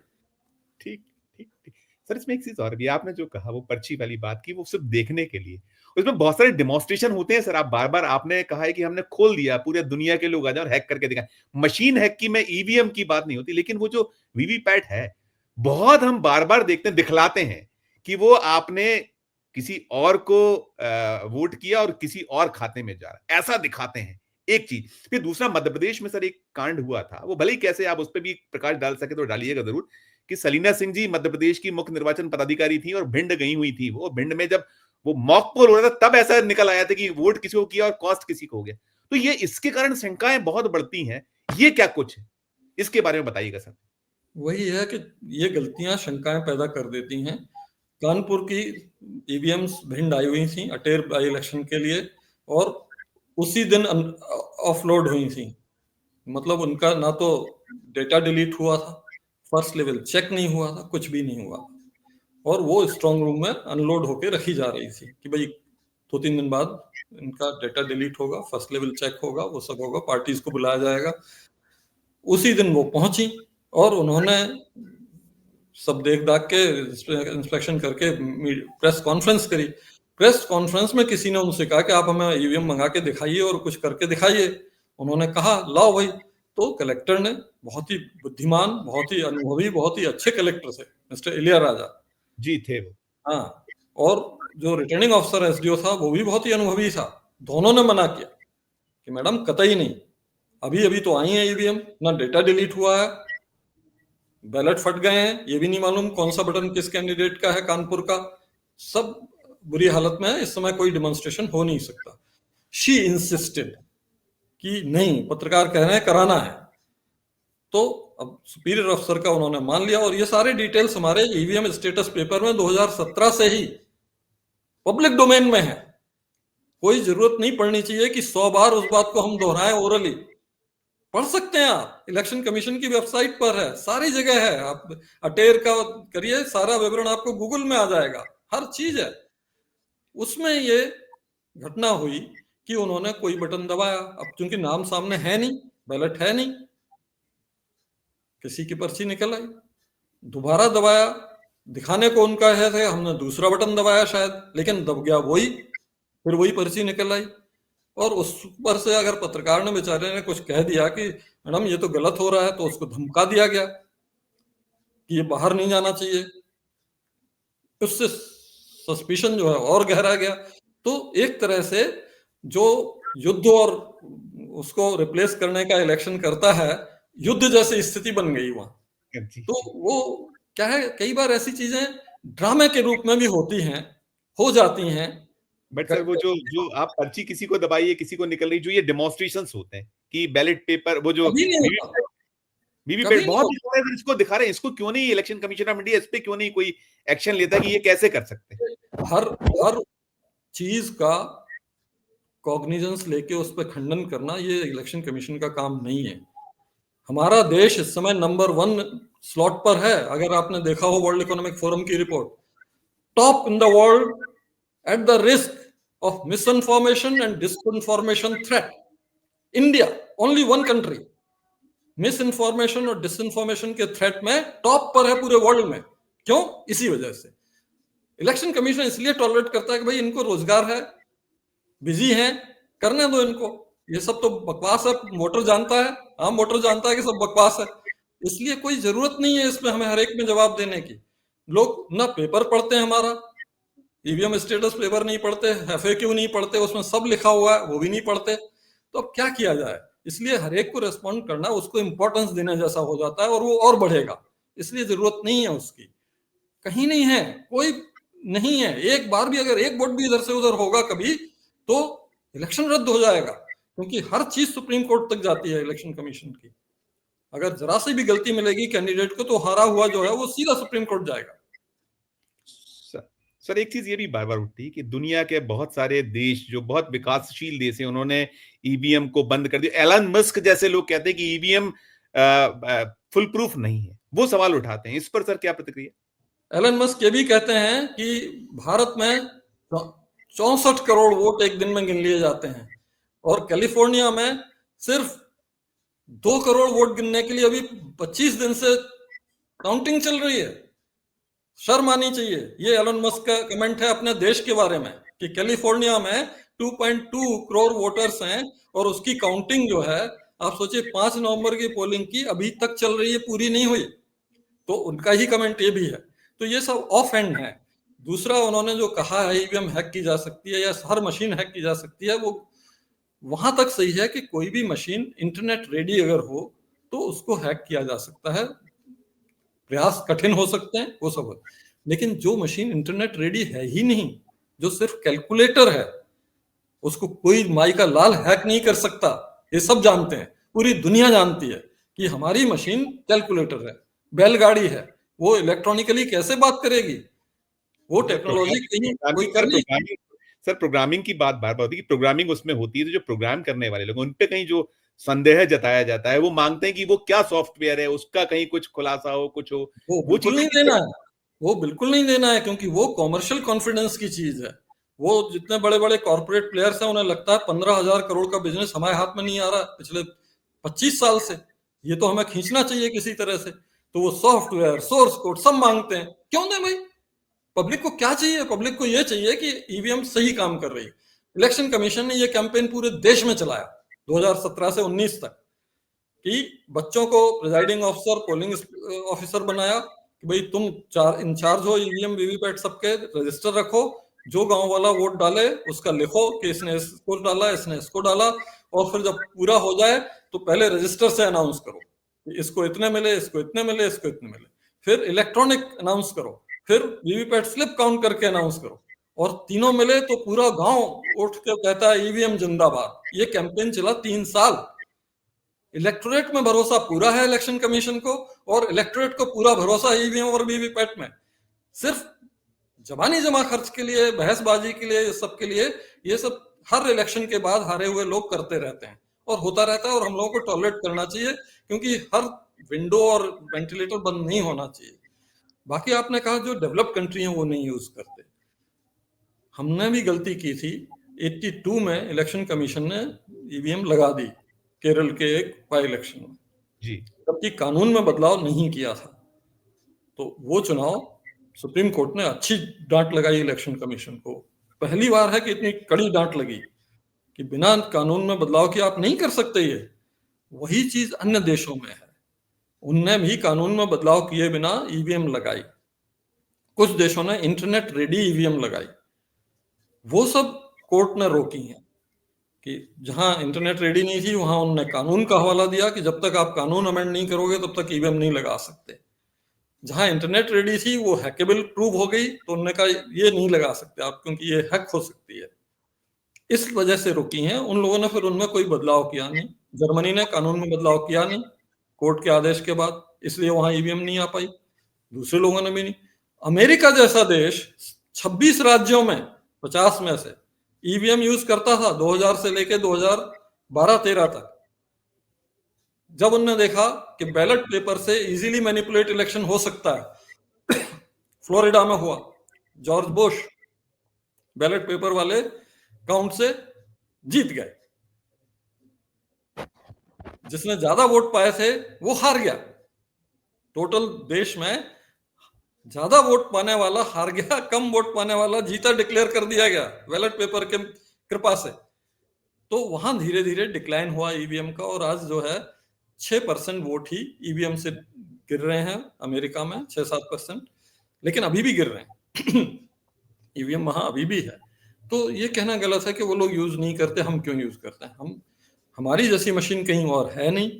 ठीक ठीक ठीक। सर इसमें एक चीज और भी, आपने जो कहा वो पर्ची वाली बात की, वो सिर्फ देखने के लिए, उसमें बहुत सारे डेमोन्स्ट्रेशन होते हैं सर। आप बार बार आपने कहा है कि हमने खोल दिया, पूरे दुनिया के लोग आ जाए और हैक करके दिखाएं। मशीन हैक की, मैं ईवीएम की बात नहीं होती, लेकिन वो जो वीवीपैट है, बहुत हम बार बार देखते हैं, दिखलाते हैं कि वो आपने किसी और को वोट किया और किसी और खाते में जा रहा है, ऐसा दिखाते हैं। एक चीज। फिर दूसरा, मध्य प्रदेश में सर एक कांड हुआ था, वो भले ही कैसे आप उस पर भी प्रकाश डाल सके तो डालिएगा जरूर, कि सलीना सिंह जी मध्य प्रदेश की मुख्य निर्वाचन पदाधिकारी थी और भिंड गई हुई थी। वो भिंड में जब वो मॉक पोल हो रहा था तब ऐसा निकल आया था कि वोट किसी को किया और कॉस्ट किसी को हो गया। तो ये इसके कारण शंकाएं बहुत बढ़ती हैं, ये क्या कुछ है, इसके बारे में बताइएगा सर। वही है कि ये गलतियां शंकाएं पैदा कर देती हैं। कानपुर की ईवीएम्स भिंड आई हुई थी अटेर बाई इलेक्शन के लिए, और उसी दिन ऑफलोड हुई थी। मतलब उनका ना तो डेटा डिलीट हुआ था, फर्स्ट लेवल चेक नहीं हुआ था, कुछ भी नहीं हुआ, और वो स्ट्रांग रूम में अनलोड होके रखी जा रही थी कि भाई 2-3 दिन बाद इनका डेटा डिलीट होगा, फर्स्ट लेवल चेक होगा, वो सब होगा, पार्टीज को बुलाया जाएगा। उसी दिन वो पहुंची और उन्होंने सब देख दाख के इंस्पेक्शन करके प्रेस कॉन्फ्रेंस करी। प्रेस कॉन्फ्रेंस में किसी ने उनसे कहा कि आप हमें ईवीएम मंगा के दिखाइए और कुछ करके दिखाइए। उन्होंने कहा लाओ भाई। तो कलेक्टर ने, बहुत ही बुद्धिमान, बहुत ही अनुभवी, बहुत ही अच्छे कलेक्टर थे मिस्टर इलिया राजा जी थे वो। हाँ, और जो रिटर्निंग ऑफिसर एसडीओ था वो भी बहुत ही अनुभवी था। दोनों ने मना किया कि मैडम कतई नहीं, अभी अभी तो आई है ईवीएम, ना डेटा डिलीट हुआ है, बैलेट फट गए हैं, ये भी नहीं मालूम कौन सा बटन किस कैंडिडेट का है कानपुर का, सब बुरी हालत में है, इस समय कोई डिमॉन्स्ट्रेशन हो नहीं सकता। शी इंसिस्टेड कि नहीं, पत्रकार कह रहे हैं कराना है। तो अब सुपीरियर अफसर का उन्होंने मान लिया, और ये सारे डिटेल्स हमारे ईवीएम स्टेटस पेपर में 2017 से ही पब्लिक डोमेन में है। कोई जरूरत नहीं पड़नी चाहिए कि 100 बार उस बात को हम दोहराएं ओरली। पढ़ सकते हैं आप, इलेक्शन कमीशन की वेबसाइट पर है, सारी जगह है, आप अटेर का करिए, सारा विवरण आपको गूगल में आ जाएगा, हर चीज है। उसमें ये घटना हुई कि उन्होंने कोई बटन दबाया, अब चूंकि नाम सामने है नहीं, बैलेट है नहीं, किसी की पर्ची निकल आई, दोबारा दबाया, दिखाने को उनका है थे हमने दूसरा बटन दबाया शायद, लेकिन दब गया वही, फिर वही पर्ची निकल आई। और उस पर से अगर पत्रकार ने बेचारे ने कुछ कह दिया कि मैडम ये तो गलत हो रहा है, तो उसको धमका दिया गया कि ये बाहर नहीं जाना चाहिए। उससे सस्पिशन जो है और गहरा गया। तो एक तरह से जो युद्ध और उसको रिप्लेस करने का इलेक्शन करता है, युद्ध जैसी स्थिति बन गई वहां। तो वो क्या है, कई बार ऐसी चीजें ड्रामे के रूप में भी होती हैं, हो जाती हैं। बट सर वो जो आप पर्ची किसी को दबाइए किसी को निकल रही, जो ये डेमोन्स्ट्रेशंस होते हैं कि बैलेट पेपर, वो जो कभी नहीं होता, वीवीपैट कभी नहीं बहुत होता। सारे इसको दिखा रहे हैं, इसको क्यों नहीं इलेक्शन कमीशन ऑफ इंडिया इस पे क्यों नहीं कोई एक्शन लेता कि ये कैसे कर सकते हैं? हर हर चीज का कॉग्निजेंस लेके उस पर खंडन करना ये इलेक्शन कमीशन का काम नहीं है। हमारा देश इस समय नंबर 1 स्लॉट पर है। अगर आपने देखा हो वर्ल्ड इकोनॉमिक फोरम की report, top in the world at the risk of misinformation and disinformation threat, India only one country miss information और डिसइंफॉर्मेशन के थ्रेट में टॉप पर है पूरे वर्ल्ड में। क्यों? इसी वजह से इलेक्शन कमीशन इसलिए टॉलरेट करता है कि भाई इनको रोजगार है, बिजी हैं, करने दो इनको, ये सब तो बकवास है, वोटर जानता है, आम वोटर जानता है कि सब बकवास है, इसलिए कोई जरूरत नहीं है इसमें हमें हर एक में जवाब देने की। लोग ना पेपर पढ़ते हैं, हमारा ईवीएम स्टेटस पेपर नहीं पढ़ते, एफएक्यू नहीं पढ़ते, उसमें सब लिखा हुआ है वो भी नहीं पढ़ते। तो अब क्या किया जाए? इसलिए हर एक को रेस्पॉन्ड करना उसको इंपॉर्टेंस देने जैसा हो जाता है और वो और बढ़ेगा, इसलिए जरूरत नहीं है उसकी, कहीं नहीं है। कोई नहीं है। एक बार भी अगर एक वोट भी इधर से उधर होगा कभी तो इलेक्शन रद्द हो जाएगा, क्योंकि हर चीज सुप्रीम कोर्ट तक जाती है इलेक्शन कमीशन की। अगर जरा सी भी गलती मिलेगी कैंडिडेट को तो हारा हुआ जो है वो सीधा सुप्रीम कोर्ट जाएगा। सर सर, एक चीज ये भी बार बार उठती है कि दुनिया के बहुत सारे देश जो बहुत विकासशील देश है उन्होंने ईवीएम को बंद कर दिया। एलन मस्क जैसे लोग कहते हैं कि ईवीएम फुल प्रूफ नहीं है, वो सवाल उठाते हैं। इस पर सर क्या प्रतिक्रिया? एलन मस्क ये भी कहते हैं कि भारत में 64 करोड़ वोट एक दिन में गिन लिए जाते हैं और कैलिफोर्निया में सिर्फ 2 करोड़ वोट गिनने के लिए अभी 25 दिन से काउंटिंग चल रही है। शर्म आनी चाहिए। ये एलन मस्क का कमेंट है अपने देश के बारे में कि कैलिफोर्निया में 2.2 करोड़ वोटर्स हैं और उसकी काउंटिंग जो है, आप सोचिए 5 नवंबर की पोलिंग की अभी तक चल रही है, पूरी नहीं हुई। तो उनका ही कमेंट ये भी है। तो ये सब ऑफ एंड है। दूसरा, उन्होंने जो कहा है ईवीएम हैक की जा सकती है या हर मशीन हैक की जा सकती है, वो वहां तक सही है कि कोई भी मशीन इंटरनेट रेडी अगर हो तो उसको हैक किया जा सकता है। प्रयास कठिन हो सकते हैं, वो सब, लेकिन जो मशीन इंटरनेट रेडी है ही नहीं, जो सिर्फ कैलकुलेटर है, उसको कोई माई का लाल हैक नहीं कर सकता। ये सब जानते हैं, पूरी दुनिया जानती है कि हमारी मशीन कैलकुलेटर है, बैलगाड़ी है, वो इलेक्ट्रॉनिकली कैसे बात करेगी? वो टेक्नोलॉजी कहीं कोई कर नहीं। सर प्रोग्रामिंग की बात बार बार होती है कि प्रोग्रामिंग उसमें होती है, तो जो प्रोग्राम करने वाले लोग उन पे कहीं जो संदेह जताया जाता है, वो मांगते हैं कि वो क्या सॉफ्टवेयर है, उसका कहीं कुछ खुलासा हो, कुछ हो। वो बिल्कुल नहीं देना है, वो बिल्कुल नहीं देना है, क्योंकि वो कॉमर्शियल कॉन्फिडेंस की चीज है। वो जितने बड़े बड़े कॉर्पोरेट प्लेयर्स हैं उन्हें लगता है 15,000 करोड़ का बिजनेस हमारे हाथ में नहीं आ रहा पिछले 25 साल से, ये तो हमें खींचना चाहिए किसी तरह से। तो वो सॉफ्टवेयर, सोर्स कोड सब मांगते हैं। क्यों दें भाई? पब्लिक को क्या चाहिए? पब्लिक को ये चाहिए कि ईवीएम सही काम कर रही है। इलेक्शन कमीशन ने ये कैंपेन पूरे देश में चलाया 2017 से 19 तक कि बच्चों को प्रिजाइडिंग ऑफिसर, पोलिंग ऑफिसर बनाया कि भाई तुम इंचार्ज हो ईवीएम वीवीपैट सबके, रजिस्टर रखो, जो गांव वाला वोट डाले उसका लिखो कि इसने इसको डाला, इसने इसको डाला, और फिर जब पूरा हो जाए तो पहले रजिस्टर से अनाउंस करो कि इसको इतने मिले, इसको इतने मिले, इसको इतने मिले। फिर इलेक्ट्रॉनिक अनाउंस करो, फिर वीवीपैट स्लिप काउंट करके अनाउंस करो, और तीनों मिले तो पूरा गांव उठ के कहता है ईवीएम जिंदाबाद। ये कैंपेन चला 3 साल। इलेक्टोरेट में भरोसा पूरा है इलेक्शन कमीशन को, और इलेक्टोरेट को पूरा भरोसा ईवीएम और वीवीपैट में। सिर्फ जबानी जमा खर्च के लिए, बहसबाजी के लिए, सब के लिए, ये सब हर इलेक्शन के बाद हारे हुए लोग करते रहते हैं और होता रहता है, और हम लोगों को टॉलरेट करना चाहिए, क्योंकि हर विंडो और वेंटिलेटर बंद नहीं होना चाहिए। बाकी आपने कहा जो डेवलप कंट्री हैं वो नहीं यूज करते। हमने भी गलती की थी। 82 में इलेक्शन कमीशन ने ईवीएम लगा दी केरल के एक बाई इलेक्शन में, जी, जबकि कानून में बदलाव नहीं किया था। तो वो चुनाव सुप्रीम कोर्ट ने अच्छी डांट लगाई इलेक्शन कमीशन को। पहली बार है कि इतनी कड़ी डांट लगी कि बिना कानून में बदलाव किए आप नहीं कर सकते। ये वही चीज अन्य देशों में है, उनने भी कानून में बदलाव किए बिना ईवीएम लगाई। कुछ देशों ने इंटरनेट रेडी ईवीएम लगाई, वो सब कोर्ट ने रोकी हैं कि जहां इंटरनेट रेडी नहीं थी वहां उन्होंने कानून का हवाला दिया कि जब तक आप कानून अमेंड नहीं करोगे तब तक ईवीएम नहीं लगा सकते। जहां इंटरनेट रेडी थी वो हैकेबल प्रूव हो गई तो उन्होंने कहा ये नहीं लगा सकते आप, क्योंकि ये हैक हो सकती है। इस वजह से रोकी हैं उन लोगों ने। फिर उनमें कोई बदलाव किया नहीं। जर्मनी ने कानून में बदलाव किया नहीं कोर्ट के आदेश के बाद, इसलिए वहां ईवीएम नहीं आ पाई। दूसरे लोगों ने भी नहीं। अमेरिका जैसा देश 26 राज्यों में 50 में से ईवीएम यूज करता था 2000 से लेके 2012-13 तक। जब उन्होंने देखा कि बैलेट पेपर से इजीली मैनिपुलेट इलेक्शन हो सकता है, फ्लोरिडा में हुआ, जॉर्ज बुश बैलेट पेपर वाले काउंट से जीत गए। जिसने ज्यादा वोट पाए थे वो हार गया। टोटल देश में ज्यादा वोट पाने वाला हार गया, कम वोट पाने वाला जीता डिक्लेयर कर दिया गया बैलेट पेपर के कृपा से। तो वहां धीरे धीरे डिक्लाइन हुआ ईवीएम का, और आज जो है 6% वोट ही ईवीएम से गिर रहे हैं अमेरिका में, 6-7%, लेकिन अभी भी गिर रहे हैं। ईवीएम वहां अभी भी है। तो ये कहना गलत है कि वो लोग यूज नहीं करते, हम क्यों यूज करते हैं। हमारी जैसी मशीन कहीं और है नहीं,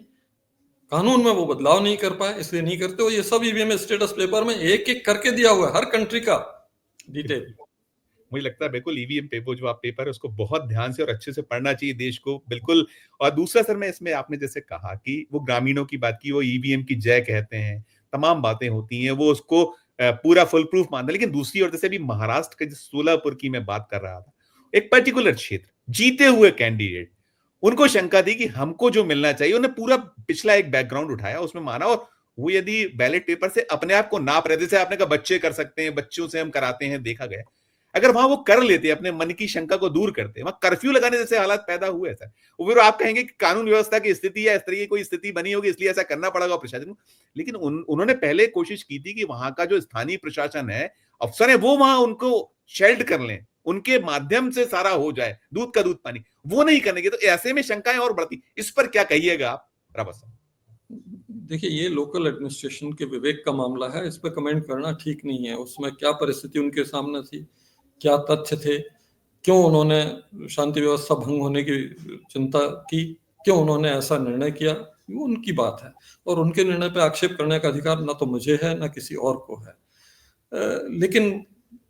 कानून में वो बदलाव नहीं कर पाए इसलिए नहीं करते। और ये सब ईवीएम स्टेटस पेपर में एक एक करके दिया हुआ है हर कंट्री का। डिटेल। मुझे लगता है बिल्कुल ईवीएम पेपर जो आप पेपर है उसको बहुत ध्यान से और अच्छे से पढ़ना चाहिए देश को, बिल्कुल। और दूसरा सर, मैं इसमें आपने जैसे कहा कि वो ग्रामीणों की बात की, वो ईवीएम की जय कहते हैं, तमाम बातें होती हैं, वो उसको पूरा फुल प्रूफ मानते हैं। लेकिन दूसरी ओर जैसे अभी महाराष्ट्र के जिस सोलापुर की मैं बात कर रहा था, एक पर्टिकुलर क्षेत्र, जीते हुए कैंडिडेट, उनको शंका थी कि हमको जो मिलना चाहिए, उन्हें पूरा पिछला एक बैकग्राउंड उठाया, उसमें माना, और वो यदि बैलेट पेपर से अपने आप को नाप रहे, जैसे आपने कहा बच्चे कर सकते हैं, बच्चों से हम कराते हैं, देखा गया, अगर वहां वो कर लेते, अपने मन की शंका को दूर करते, वहां कर्फ्यू लगाने जैसे हालात पैदा हुए सर, फिर आप कहेंगे कि कानून व्यवस्था की स्थिति या इस तरह की कोई स्थिति बनी होगी इसलिए ऐसा करना पड़ेगा प्रशासन को। लेकिन उन्होंने पहले कोशिश की थी कि वहां का जो स्थानीय प्रशासन है, अफसर है, वो वहां उनको शेल्ड कर लें, उनके माध्यम से सारा हो जाए, दूध का दूध पानी, वो नहीं करने के, तो ऐसे में शंकाएं और बढ़ती। इस पर क्या कहिएगा आप रावत साहब? देखिए, ये लोकल एडमिनिस्ट्रेशन के विवेक का मामला है, इस पर कमेंट करना ठीक नहीं है। उसमें क्या परिस्थिति उनके सामने थी, क्या तथ्य थे, क्यों उन्होंने शांति व्यवस्था भंग होने की चिंता की, क्यों उन्होंने ऐसा निर्णय किया, वो उनकी बात है। और उनके निर्णय पर आक्षेप करने का अधिकार ना तो मुझे है ना किसी और को है। लेकिन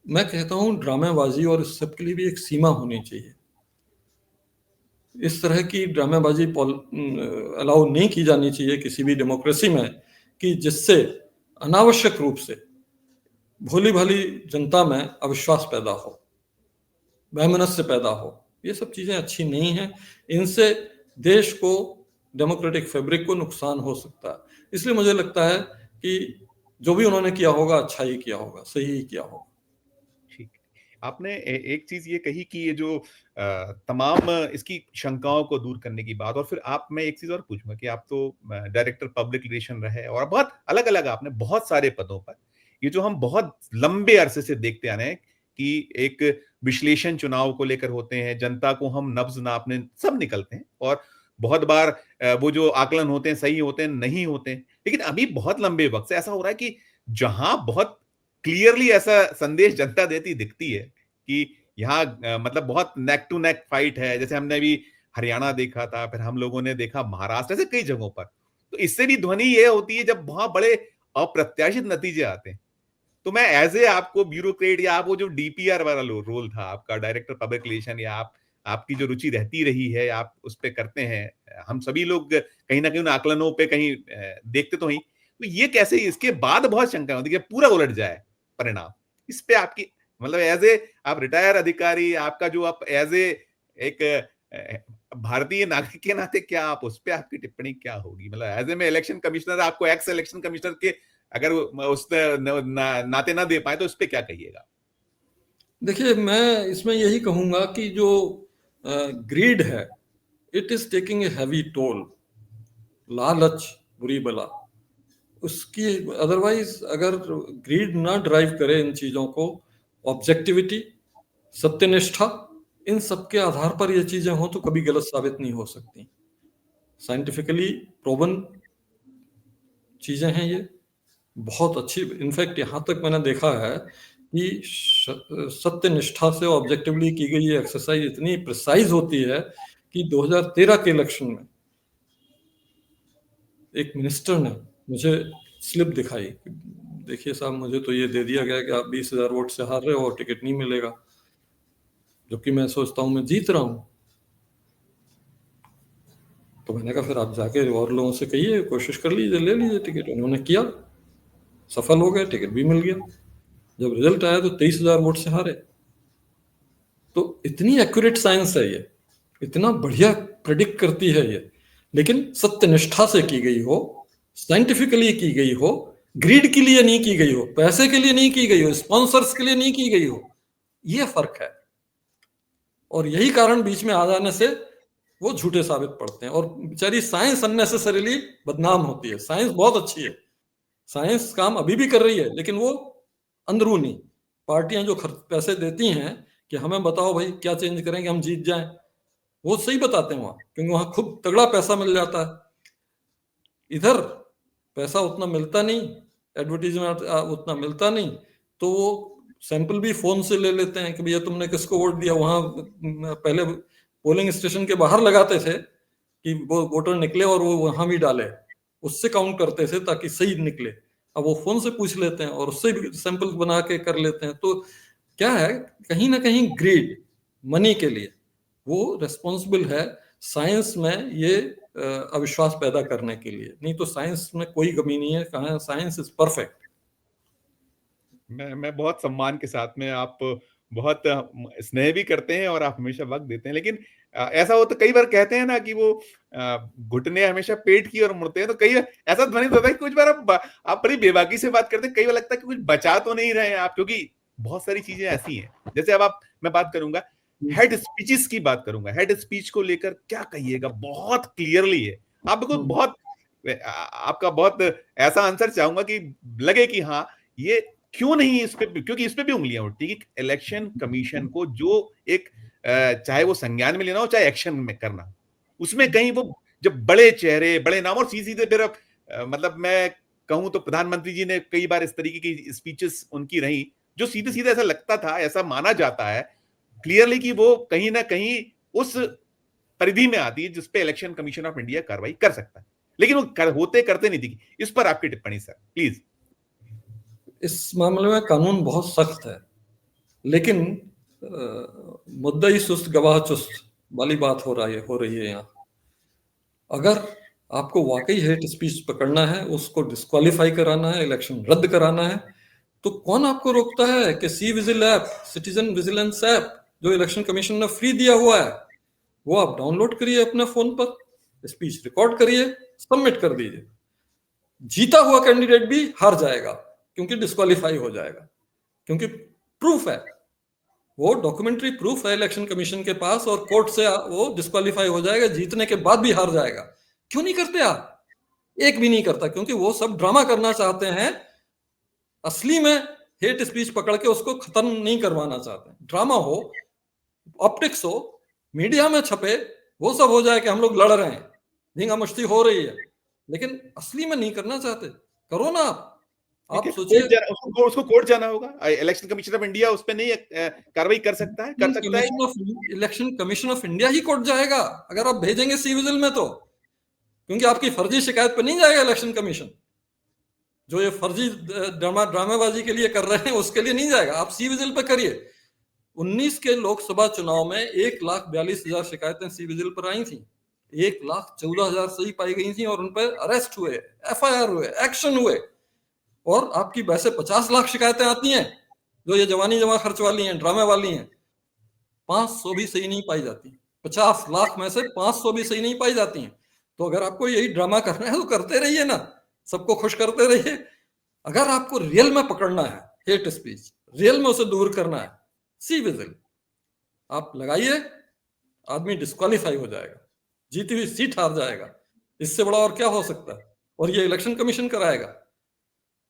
मैं कहता हूं, ड्रामेबाजी और इस सब के लिए भी एक सीमा होनी चाहिए। इस तरह की ड्रामेबाजी अलाउ नहीं की जानी चाहिए किसी भी डेमोक्रेसी में, कि जिससे अनावश्यक रूप से भोली भाली जनता में अविश्वास पैदा हो, वैमनस्य पैदा हो। ये सब चीजें अच्छी नहीं हैं। इनसे देश को, डेमोक्रेटिक फैब्रिक को नुकसान हो सकता है। इसलिए मुझे लगता है कि जो भी उन्होंने किया होगा अच्छा ही किया होगा, सही ही किया होगा। ठीक। आपने एक चीज ये कही कि ये जो तमाम इसकी शंकाओं को दूर करने की बात, और फिर आप, मैं एक चीज और पूछूंगा कि आप तो डायरेक्टर पब्लिक रिलेशन रहे और बहुत अलग अलग आपने बहुत सारे पदों पर, ये जो हम बहुत लंबे अरसे से देखते आ रहे हैं कि एक विश्लेषण चुनाव को लेकर होते हैं, जनता को हम नब्ज नापने सब निकलते हैं, और बहुत बार वो जो आकलन होते हैं सही होते हैं, नहीं होते हैं। लेकिन अभी बहुत लंबे वक्त से ऐसा हो रहा है कि जहां बहुत क्लियरली ऐसा संदेश जनता देती दिखती है कि यहाँ मतलब बहुत नेक टू नेक फाइट है, जैसे हमने अभी हरियाणा देखा था, फिर हम लोगों ने देखा महाराष्ट्र, ऐसे कई जगहों पर, तो इससे भी ध्वनि ये होती है जब वहां बड़े अप्रत्याशित नतीजे आते हैं। तो मैं एज ए आपको ब्यूरोक्रेट, या आप वो जो डीपीआर वाला रोल था आपका, डायरेक्टर पब्लिक रिलेशन, या आपकी जो रुचि रहती रही है, आप उस पे करते हैं, हम सभी लोग कहीं ना कहीं उन आकलनों पे कहीं देखते तो ही, तो ये कैसे, इसके बाद बहुत शंका होती है कि पूरा उलट जाए परिणाम, इस पे आपकी, मतलब एज ए आप रिटायर अधिकारी, आपका जो आप एज ए एक भारतीय नागरिक के नाते, क्या आप उस पे आपकी टिप्पणी क्या होगी? मतलब एज ए में इलेक्शन कमिश्नर, आपको एक्स इलेक्शन कमिश्नर के अगर उस नाते ना दे पाए तो उस पे क्या कहिएगा? देखिए, मैं इसमें यही कहूंगा कि जो ग्रीड है, it is taking a heavy toll. लालच बुरी बला उसकी, अदरवाइज अगर ग्रीड ना ड्राइव करे इन चीजों को, ऑब्जेक्टिविटी, सत्यनिष्ठा, इन सब के आधार पर ये चीजें हो तो कभी गलत साबित नहीं हो सकती। साइंटिफिकली प्रूवन चीजें हैं ये, बहुत अच्छी। इनफैक्ट यहाँ तक मैंने देखा है कि सत्यनिष्ठा से ऑब्जेक्टिवली की गई ये एक्सरसाइज इतनी प्रिसाइज होती है कि 2013 के इलेक्शन में एक मिनिस्टर ने मुझे स्लिप दिखाई, देखिए साहब, मुझे तो ये दे दिया गया कि आप 20,000 वोट से हार रहे हो और टिकट नहीं मिलेगा, जबकि मैं सोचता हूं मैं जीत रहा हूं। तो मैंने कहा फिर आप जाके और लोगों से कहिए, कोशिश कर लीजिए, ले लीजिए टिकट। उन्होंने किया, सफल हो गए, टिकट भी मिल गया। जब रिजल्ट आया तो 23,000 वोट से हारे। तो इतनी एक्यूरेट साइंस है ये, इतना बढ़िया प्रेडिक्ट करती है ये, लेकिन सत्यनिष्ठा से की गई हो, साइंटिफिकली की गई हो, ग्रीड के लिए नहीं की गई हो, पैसे के लिए नहीं की गई हो, स्पॉन्सर्स के लिए नहीं की गई हो, ये फर्क है। और यही कारण बीच में आ जाने से वो झूठे साबित पड़ते हैं, और बेचारी साइंस अननेसेसरीली बदनाम होती है। साइंस बहुत अच्छी है, साइंस काम अभी भी कर रही है, लेकिन वो अंदरूनी पार्टियां जो पैसे देती हैं कि हमें बताओ भाई क्या चेंज करें कि हम जीत जाएं, वो सही बताते हैं वहां, क्योंकि वहां खूब तगड़ा पैसा मिल जाता है। इधर पैसा उतना मिलता नहीं, एडवर्टीजमेंट उतना मिलता नहीं, तो वो सैंपल भी फोन से ले लेते हैं कि भैया तुमने किसको वोट दिया। वहां पहले पोलिंग स्टेशन के बाहर लगाते थे कि वो वोटर निकले और वो वहां भी डाले, उससे काउंट करते थे ताकि सही निकले। अब वो फोन से पूछ लेते हैं और उससे भी सैंपल बना के कर लेते हैं। तो क्या है, कहीं ना कहीं ग्रीड, मनी के लिए वो रिस्पॉन्सिबल है साइंस में ये अविश्वास पैदा करने के लिए। नहीं तो साइंस में कोई कमी नहीं है, कहाँ साइंस इज परफेक्ट। मैं बहुत सम्मान के साथ में, आप बहुत स्नेह भी करते हैं और आप हमेशा वक्त देते हैं, लेकिन ऐसा हो तो कई बार कहते हैं ना कि वो घुटने हमेशा पेट की ओर मुड़ते हैं, तो कई बार ऐसा ध्वनि होता है कि कुछ बार आप बड़ी बेबाकी से बात करते हैं, कई बार लगता है कि कुछ बचा तो नहीं रहे हैं आप, क्योंकि बहुत सारी चीजें ऐसी हैं। जैसे अब आप, मैं बात करूंगा हेड स्पीचेस की, बात करूंगा हेड स्पीच को लेकर क्या कहिएगा, बहुत क्लियरली है आप बिल्कुल, बहुत आपका बहुत ऐसा आंसर चाहूंगा कि लगे कि हाँ ये क्यों नहीं इस पे, क्योंकि इस पे भी उंगलियां उठती कि इलेक्शन कमीशन को जो एक चाहे वो संज्ञान में लेना हो चाहे एक्शन में करना, उसमें कहीं वो जब बड़े चेहरे बड़े नाम और सीधे फिर मतलब मैं कहूं तो प्रधानमंत्री जी ने कई बार इस तरीके की स्पीचेस उनकी रही जो सीधे सीधे ऐसा लगता था, ऐसा माना जाता है क्लियरली कि वो कहीं ना कहीं उस परिधि में आती है जिसपे इलेक्शन कमीशन ऑफ इंडिया कार्रवाई कर सकता है, लेकिन वो होते करते नहीं थी। इस पर आपकी टिप्पणी सर प्लीज। इस मामले में कानून बहुत सख्त है, लेकिन मुद्दई सुस्त गवाह चुस्त वाली बात हो रही है यहाँ। अगर आपको वाकई हेट स्पीच पकड़ना है, उसको डिस्क्वालीफाई कराना है, इलेक्शन रद्द कराना है, तो कौन आपको रोकता है कि C vigil app, citizen vigilance app जो इलेक्शन कमीशन ने फ्री दिया हुआ है, वो आप डाउनलोड करिए अपने फोन पर, स्पीच रिकॉर्ड करिए, सबमिट कर दीजिए। जीता हुआ कैंडिडेट भी हार जाएगा क्योंकि डिस्क्वालीफाई हो जाएगा, क्योंकि प्रूफ है, वो डॉक्यूमेंट्री प्रूफ है इलेक्शन कमीशन के पास, और कोर्ट से वो डिस्क्वालीफाई हो जाएगा, जीतने के बाद भी हार जाएगा। क्यों नहीं करते आप? एक भी नहीं करता, क्योंकि वो सब ड्रामा करना चाहते हैं। असली में हेट स्पीच पकड़ के उसको खत्म नहीं करवाना चाहते। ड्रामा हो, ऑप्टिक्स हो, मीडिया में छपे, वो सब हो जाए कि हम लोग लड़ रहे हैं, झींगा मस्ती हो रही है, लेकिन असली में नहीं करना चाहते। करो ना आप सोचिए। उसको कोर्ट जाना होगा, इलेक्शन कमीशन ऑफ इंडिया उस पर नहीं कार्रवाई कर सकता है, कर सकता है। Election commission of India he court जाएगा अगर आप भेजेंगे सी विजिल में, तो क्योंकि आपकी फर्जी शिकायत पर नहीं जाएगा इलेक्शन कमीशन। जो ये फर्जी ड्रामेबाजी के लिए कर रहे हैं उसके लिए नहीं जाएगा, आप सी विजिल पे करिए। 19 के लोकसभा चुनाव में 1,42,000 शिकायतें सी विजिल पर आई थी, 1,14,000 सही पाई गई थी, और उन पर अरेस्ट हुए, FIR हुए, एक्शन हुए। और आपकी वैसे 50 लाख शिकायतें आती हैं जो ये जवानी जमा खर्च वाली हैं, ड्रामे वाली हैं, 500 भी सही नहीं पाई जाती। 50 लाख में से 500 भी सही नहीं पाई जाती हैं। तो अगर आपको यही ड्रामा करना है तो करते रहिए ना, सबको खुश करते रहिए। अगर आपको रियल में पकड़ना है हेट स्पीच, रियल में उसे दूर करना है, सी विजिल आप लगाइए, आदमी डिस्क्वालीफाई हो जाएगा, जीती हुई सीट हार जाएगा। इससे बड़ा और क्या हो सकता है? और ये इलेक्शन कमीशन कराएगा।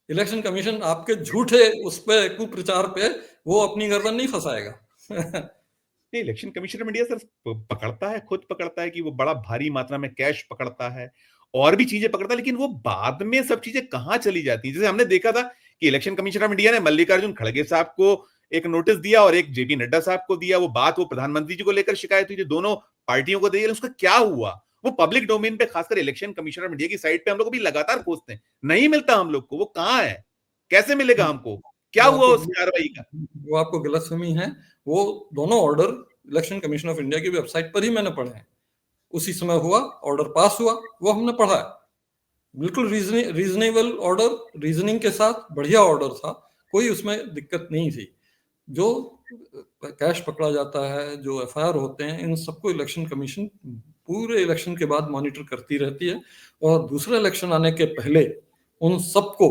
इलेक्शन कमीशन आपके झूठे उस पे कुप्रचार पे वो अपनी गर्दन नहीं फंसाएगा। नहीं, election commission of India sir पकड़ता है, खुद पकड़ता है कि वो बड़ा भारी मात्रा में कैश पकड़ता है और भी चीजें पकड़ता है, लेकिन वो बाद में सब चीजें कहां चली जाती हैं। जैसे हमने देखा था कि इलेक्शन कमीशन ऑफ इंडिया ने मल्लिकार्जुन खड़गे साहब को एक नोटिस दिया और एक जेपी नड्डा साहब को दिया, वो बात वो प्रधानमंत्री जी को लेकर शिकायत हुई थी, दोनों पार्टियों को दी, उसका क्या हुआ? वो पब्लिक डोमेन पे, खासकर इलेक्शन कमीशन ऑफ इंडिया की साइट पे हम लोग भी लगातार खोजते हैं, नहीं मिलता हम लोग को। वो कहां है, कैसे मिलेगा हमको, क्या हुआ उस कार्रवाई का? वो आपको गलतफहमी है। वो दोनों order election commission of India की वेबसाइट पर ही मैंने पढ़े हैं, उसी समय हुआ, ऑर्डर पास हुआ, वो हमने पढ़ा है। बिल्कुल रीजनेबल ऑर्डर, रीजनिंग के साथ बढ़िया ऑर्डर था, कोई उसमें दिक्कत नहीं थी। जो कैश पकड़ा जाता है, जो FIR होते हैं, इन सबको इलेक्शन कमीशन पूरे इलेक्शन के बाद मॉनिटर करती रहती है, और दूसरे इलेक्शन आने के पहले उन सबको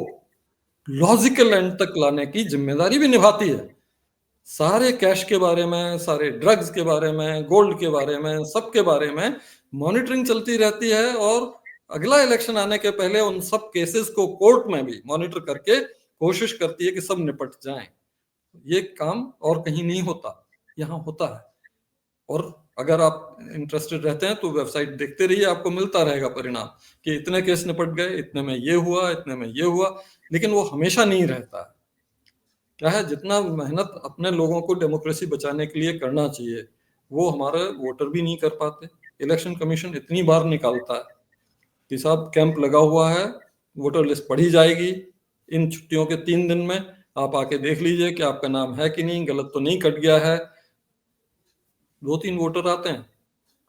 लॉजिकल एंड तक लाने की जिम्मेदारी भी निभाती है। सारे कैश के बारे में, सारे ड्रग्स के बारे में, गोल्ड के बारे में, सबके बारे में मॉनिटरिंग चलती रहती है, और अगला इलेक्शन आने के पहले उन सब केसेस को कोर्ट में भी मॉनिटर करके कोशिश करती है कि सब निपट जाएं। ये काम और कहीं नहीं होता, यहाँ होता है। और अगर आप इंटरेस्टेड रहते हैं तो वेबसाइट देखते रहिए, आपको मिलता रहेगा परिणाम कि इतने केस निपट गए, इतने में ये हुआ, इतने में ये हुआ। लेकिन वो हमेशा नहीं रहता है। क्या है, जितना मेहनत अपने लोगों को डेमोक्रेसी बचाने के लिए करना चाहिए, वो हमारे वोटर भी नहीं कर पाते। इलेक्शन कमीशन इतनी बार निकालता है कि साहब कैंप लगा हुआ है, वोटर लिस्ट पढ़ी जाएगी इन छुट्टियों के 3 दिन में, आप आके देख लीजिए कि आपका नाम है कि नहीं, गलत तो नहीं कट गया है। 2-3 वोटर आते हैं,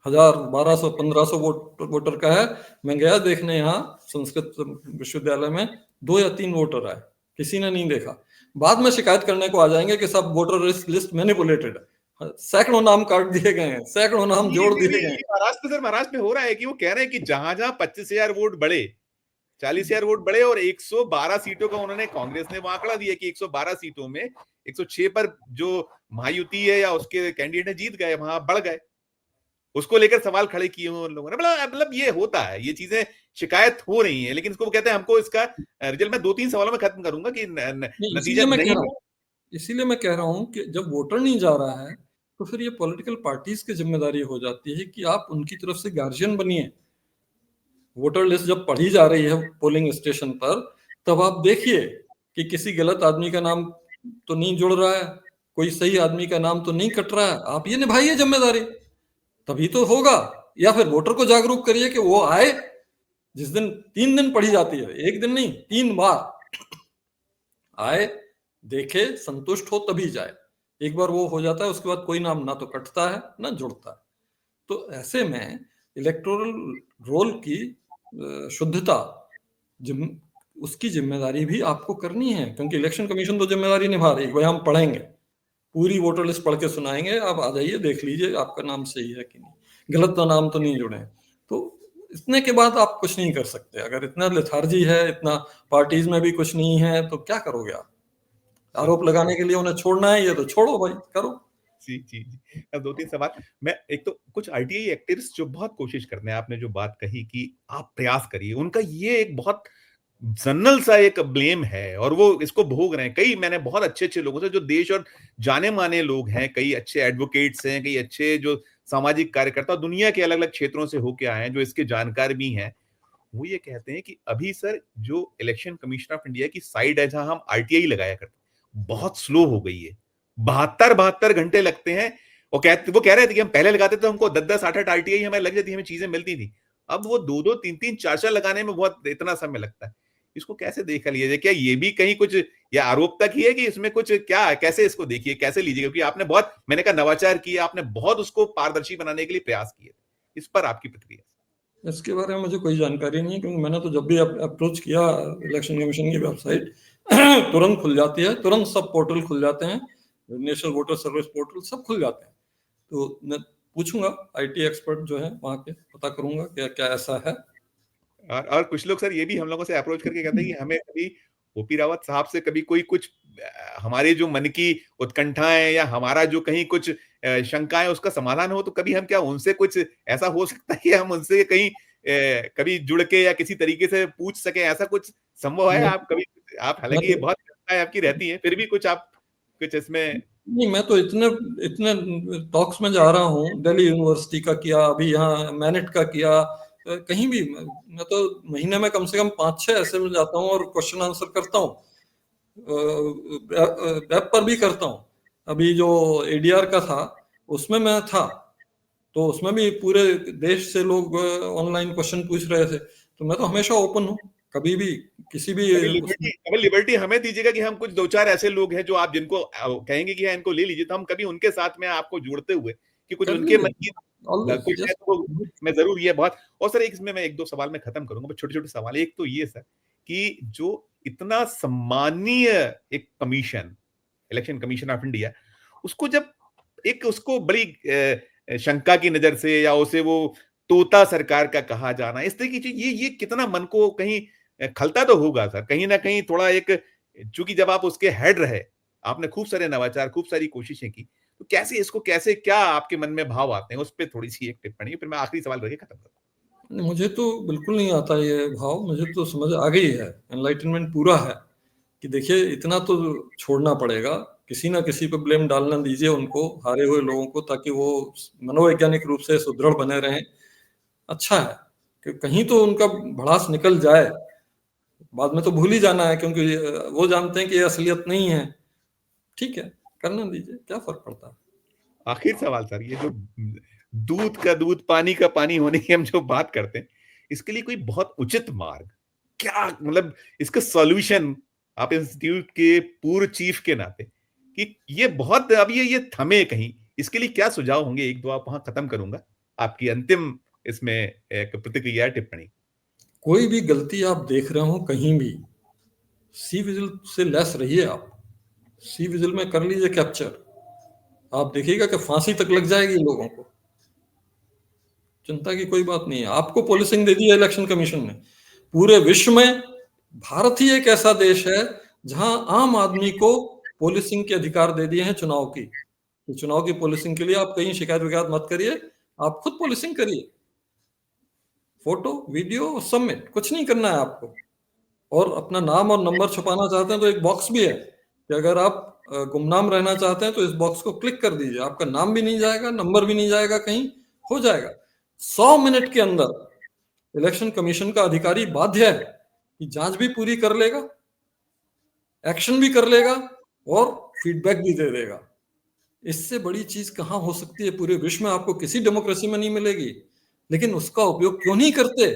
1000, 1200, 1500 वोटर का है। मैं गया देखने यहाँ संस्कृत विश्वविद्यालय में, 2 या 3 वोटर आए, किसी ने नहीं देखा। बाद में शिकायत करने को आ जाएंगे कि सब वोटर लिस्ट मैनिपुलेटेड है, सैकड़ों नाम काट दिए गए हैं, सैकड़ों नाम जोड़ दिए गए हैं। महाराष्ट्र में हो रहा है कि वो कह रहे हैं कि जहां जहां 25,000 वोट बढ़े, 40,000 वोट बढ़े और 112 सीटों का उन्होंने, कांग्रेस ने वो आंकड़ा दिया कि 112 सीटों में 106 पर जो महायुति है या उसके कैंडिडेट जीत गए, वहां बढ़ गए। उसको लेकर सवाल खड़े किए हुए उन लोगों ने। मतलब ये होता है, ये चीजें शिकायत हो रही है, लेकिन इसको कहते हैं हमको इसका रिजल्ट। मैं 2-3 सवालों में खत्म करूंगा कि नहीं, नतीजा नहीं है। इसीलिए मैं कह रहा हूं कि जब वोटर नहीं जा रहा है तो फिर ये पॉलिटिकल पार्टीज की जिम्मेदारी हो जाती है कि आप उनकी तरफ से गार्जियन बनिए। वोटर लिस्ट जब पढ़ी जा रही है पोलिंग स्टेशन पर, तब आप देखिए कि किसी गलत आदमी का नाम तो नहीं जुड़ रहा है, कोई सही आदमी का नाम तो नहीं कट रहा है। आप ये निभाइए जिम्मेदारी, तभी तो होगा। या फिर वोटर को जागरूक करिए कि वो आए, जिस दिन 3 दिन पढ़ी जाती है, एक दिन नहीं 3 बार आए, देखे, संतुष्ट हो तभी जाए। एक बार वो हो जाता है, उसके बाद कोई नाम ना तो कटता है ना जुड़ता है। तो ऐसे में इलेक्टोरल रोल की शुद्धता, उसकी जिम्मेदारी भी आपको करनी है, क्योंकि इलेक्शन कमीशन तो जिम्मेदारी निभा रही है। भाई हम पढ़ेंगे, पूरी वोटर लिस्ट पढ़ के सुनाएंगे, आप आ जाइए देख लीजिए आपका नाम सही है कि नहीं, गलत तो नाम तो नहीं जुड़े। तो इतने के बाद आप कुछ नहीं कर सकते। अगर इतना लेथार्जी है, इतना पार्टीज में भी कुछ नहीं है, तो क्या करोगे आप? आरोप लगाने के लिए उन्हें छोड़ना है, ये तो छोड़ो भाई, करो। जी जी जी। अब 2-3 सवाल। मैं एक तो कुछ आरटीआई एक्टिविस्ट जो बहुत कोशिश करते हैं, आपने जो बात कही कि आप प्रयास करिए, उनका ये एक बहुत जनरल सा एक ब्लेम है और वो इसको भोग रहे हैं। कई, मैंने बहुत अच्छे-अच्छे लोगों से, जो देश और जाने-माने लोग हैं, कई अच्छे एडवोकेट्स हैं, कई अच्छे जो सामाजिक कार्यकर्ता दुनिया के अलग-अलग क्षेत्रों से होके आए हैं, जो इसके जानकार भी हैं। वो ये कहते हैं कि अभी सर जो इलेक्शन कमीशन ऑफ इंडिया की साइट है जहां हम आरटीआई लगाया करते, बहुत स्लो हो गई है। 72 घंटे लगते हैं। वो कह रहे थे कि हम पहले लगाते थे, हमको 10-10, 8-8 आरटीआई हमें लग जाती, हमें चीजें मिलती थी। अब वो 2-2, 3-3, 4-4 लगाने में बहुत इतना समय लगता है। इसको कैसे देखा लिया जाए? क्या ये भी कहीं कुछ, या आरोप तक ही है कि इसमें कुछ, क्या, कैसे इसको देखिए, कैसे लीजिए? क्योंकि आपने बहुत, मैंने कहा, नवाचार किया, आपने बहुत उसको पारदर्शी बनाने के लिए प्रयास किए। इस पर आपकी प्रतिक्रिया? इसके बारे में मुझे कोई जानकारी नहीं है, क्योंकि मैंने तो जब भी अप्रोच किया इलेक्शन कमीशन की वेबसाइट तुरंत खुल जाती है, तुरंत सब पोर्टल खुल जाते हैं, नेशनल वोटर सर्विस पोर्टल सब खुल जाते हैं। तो मैं पूछूंगा आईटी एक्सपर्ट जो है वहां पे, पता करूंगा क्या क्या ऐसा है। और कुछ लोग सर ये भी हम लोगों से अप्रोच करके कहते हैं कि हमें कभी ओपी रावत साहब से कभी कोई कुछ हमारे जो मन की उत्कंठाएं या हमारा जो कहीं कुछ शंकाएं, उसका समाधान हो, तो कभी हम क्या उनसे कुछ ऐसा हो सकता है कि हम उनसे कहीं कभी जुड़ के या किसी तरीके से पूछ सके? ऐसा कुछ संभव है? मैं आप कभी, आप मैं हालांकि ये तो बहुत चिंताएं आपकी रहती है, फिर भी कुछ आप कुछ इसमें? नहीं, मैं तो इतने इतने टॉक्स में जा रहा हूँ। दिल्ली यूनिवर्सिटी का किया, अभी यहाँ मैनेट का किया, कहीं भी मैं तो महीने में कम से कम 5-6 ऐसे में जाता हूँ और क्वेश्चन आंसर करता हूँ। वेब पर भी करता हूँ। अभी जो एडीआर का था उसमें मैं था, तो उसमें भी पूरे देश से लोग ऑनलाइन क्वेश्चन पूछ रहे थे। तो मैं तो हमेशा ओपन हूँ, कभी भी किसी भी उसमें। कभी लिबर्टी हमें दीजिएगा कि हम कुछ 2-4 ऐसे लोग हैं जो आप जिनको कहेंगे कि हाँ, इनको ले लीजिए, तो हम कभी उनके साथ में आपको जोड़ते हुए कि कुछ कर उनके मन लीजिए, की ऑलवेज कुछ है, तो मैं जरूर ये बहुत। और सर एक इसमें मैं 1-2 सवाल में खत्म करूंगा, छोटे छोटे सवाल। एक तो ये सर कि जो इतना सम्मानीय एक commission, election commission of India, उसको जब एक उसको बड़ी शंका की नजर से या उसे वो तोता सरकार का कहा जाना, इस तरह की चीज, ये कितना मन को कहीं खलता तो होगा सर, कहीं ना कहीं थोड़ा एक, चूंकि जब आप उसके हेड रहे, आपने खूब सारे नवाचार, खूब सारी कोशिशें की, तो कैसे इसको, कैसे, क्या आपके मन में भाव आते हैं, उस पर थोड़ी सी एक टिप्पणी, फिर मैं आखिरी सवाल करके खत्म करूंगा। मुझे तो बिल्कुल नहीं आता ये भाव। मुझे तो समझ आ गई है, एनलाइटनमेंट पूरा है कि देखिए इतना तो छोड़ना पड़ेगा, किसी ना किसी पे ब्लेम डालना दीजिए उनको, हारे हुए लोगों को, ताकि वो मनोवैज्ञानिक रूप से सुदृढ़ बने रहें। अच्छा है कि कहीं तो उनका भड़ास निकल जाए। बाद में तो भूल ही जाना है, क्योंकि वो जानते हैं कि ये असलियत नहीं है। ठीक है, करना दीजिए, क्या फर्क पड़ता है। आखिर सवाल सर, ये जो दूध का दूध, पानी का पानी होने की हम जो बात करते हैं, इसके लिए कोई बहुत उचित मार्ग क्या, मतलब इसका सॉल्यूशन आप इंस्टीट्यूट के पूर्व चीफ के नाते कि ये बहुत अब ये थमे कहीं, इसके लिए क्या सुझाव होंगे? 1-2 आप वहाँ खत्म करूँगा। आपकी अंतिम इसमें एक प्रतिक्रिया, टिप्पणी। कोई भी गलती आप देख रहे हो कहीं भी, सी विजिल से लेस रहिए आप। सी विजिल में कर लीजिए कैप्चर, आप देखिएगा कि फांसी तक लग जाएगी लोगों को। चिंता की कोई बात नहीं है। आपको पोलिसिंग दे दी है इलेक्शन कमीशन ने। पूरे विश्व में भारत ही एक ऐसा देश है जहां आम आदमी को पोलिसिंग के अधिकार दे दिए हैं चुनाव की। तो चुनाव की पोलिसिंग के लिए आप कहीं शिकायत विकायत मत करिए, आप खुद पोलिसिंग करिए। फोटो, वीडियो, सबमिट, कुछ नहीं करना है आपको। और अपना नाम और नंबर छुपाना चाहते हैं तो एक बॉक्स भी है कि अगर आप गुमनाम रहना चाहते हैं तो इस बॉक्स को क्लिक कर दीजिए, आपका नाम भी नहीं जाएगा, नंबर भी नहीं जाएगा, कहीं हो जाएगा। 100 मिनट के अंदर इलेक्शन कमीशन का अधिकारी बाध्य है कि जांच भी पूरी कर लेगा, एक्शन भी कर लेगा और फीडबैक भी दे देगा। इससे बड़ी चीज कहां हो सकती है? पूरे विश्व में आपको किसी डेमोक्रेसी में नहीं मिलेगी। लेकिन उसका उपयोग क्यों नहीं करते?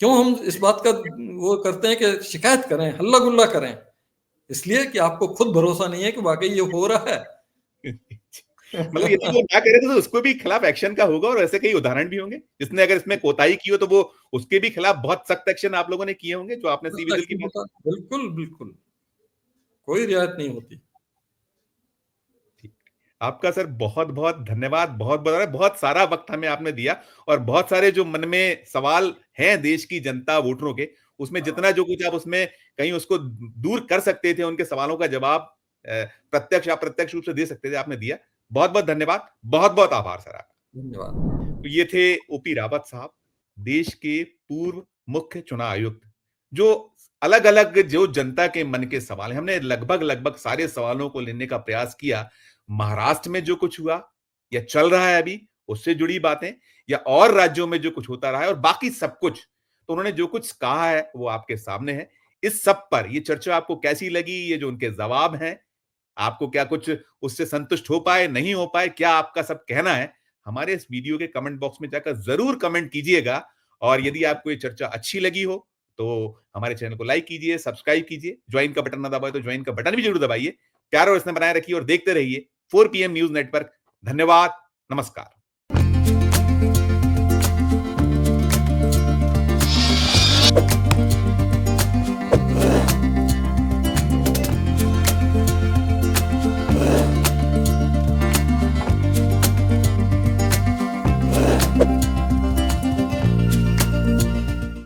क्यों हम इस बात का वो करते हैं कि शिकायत करें, हल्ला गुल्ला करें? इसलिए कि आपको खुद भरोसा नहीं है कि वाकई ये हो रहा है। मतलब यदि वो ना करे तो उसको भी खिलाफ एक्शन का होगा और ऐसे कई उदाहरण भी होंगे जिसने अगर इसमें कोताही की हो तो वो उसके भी खिलाफ बहुत सख्त एक्शन आप लोगों ने किए होंगे, जो आपने सी विजिल की बात। बिल्कुल बिल्कुल, कोई रियायत नहीं होती। ठीक। आपका सर बहुत बहुत धन्यवाद। बहुत बहुत बहुत सारा वक्त हमें आपने दिया और बहुत सारे जो मन में सवाल हैं देश की जनता वोटरों के, उसमें जितना जो कुछ आप उसमें कहीं उसको दूर कर सकते थे, उनके सवालों का जवाब प्रत्यक्ष अप्रत्यक्ष रूप से दे सकते थे, आपने दिया। बहुत बहुत धन्यवाद, बहुत बहुत आभार सर आपका। धन्यवाद। तो ये थे ओपी रावत साहब, देश के पूर्व मुख्य चुनाव आयुक्त, जो अलग अलग जो जनता के मन के सवाल हैं, हमने लगभग लगभग सारे सवालों को लेने का प्रयास किया। महाराष्ट्र में जो कुछ हुआ या चल रहा है अभी, उससे जुड़ी बातें, या और राज्यों में जो कुछ होता रहा है, और बाकी सब कुछ, तो उन्होंने जो कुछ कहा है वो आपके सामने है। इस सब पर ये चर्चा आपको कैसी लगी? ये जो उनके जवाब हैं, आपको क्या कुछ उससे संतुष्ट हो पाए, नहीं हो पाए, क्या आपका सब कहना है? हमारे इस वीडियो के कमेंट बॉक्स में जाकर जरूर कमेंट कीजिएगा। और यदि आपको ये चर्चा अच्छी लगी हो तो हमारे चैनल को लाइक कीजिए, सब्सक्राइब कीजिए, ज्वाइन का बटन ना दबाए तो ज्वाइन का बटन भी जरूर दबाइए। प्यार और स्नेह बनाए रखिए और देखते रहिए 4 PM न्यूज नेटवर्क। धन्यवाद, नमस्कार।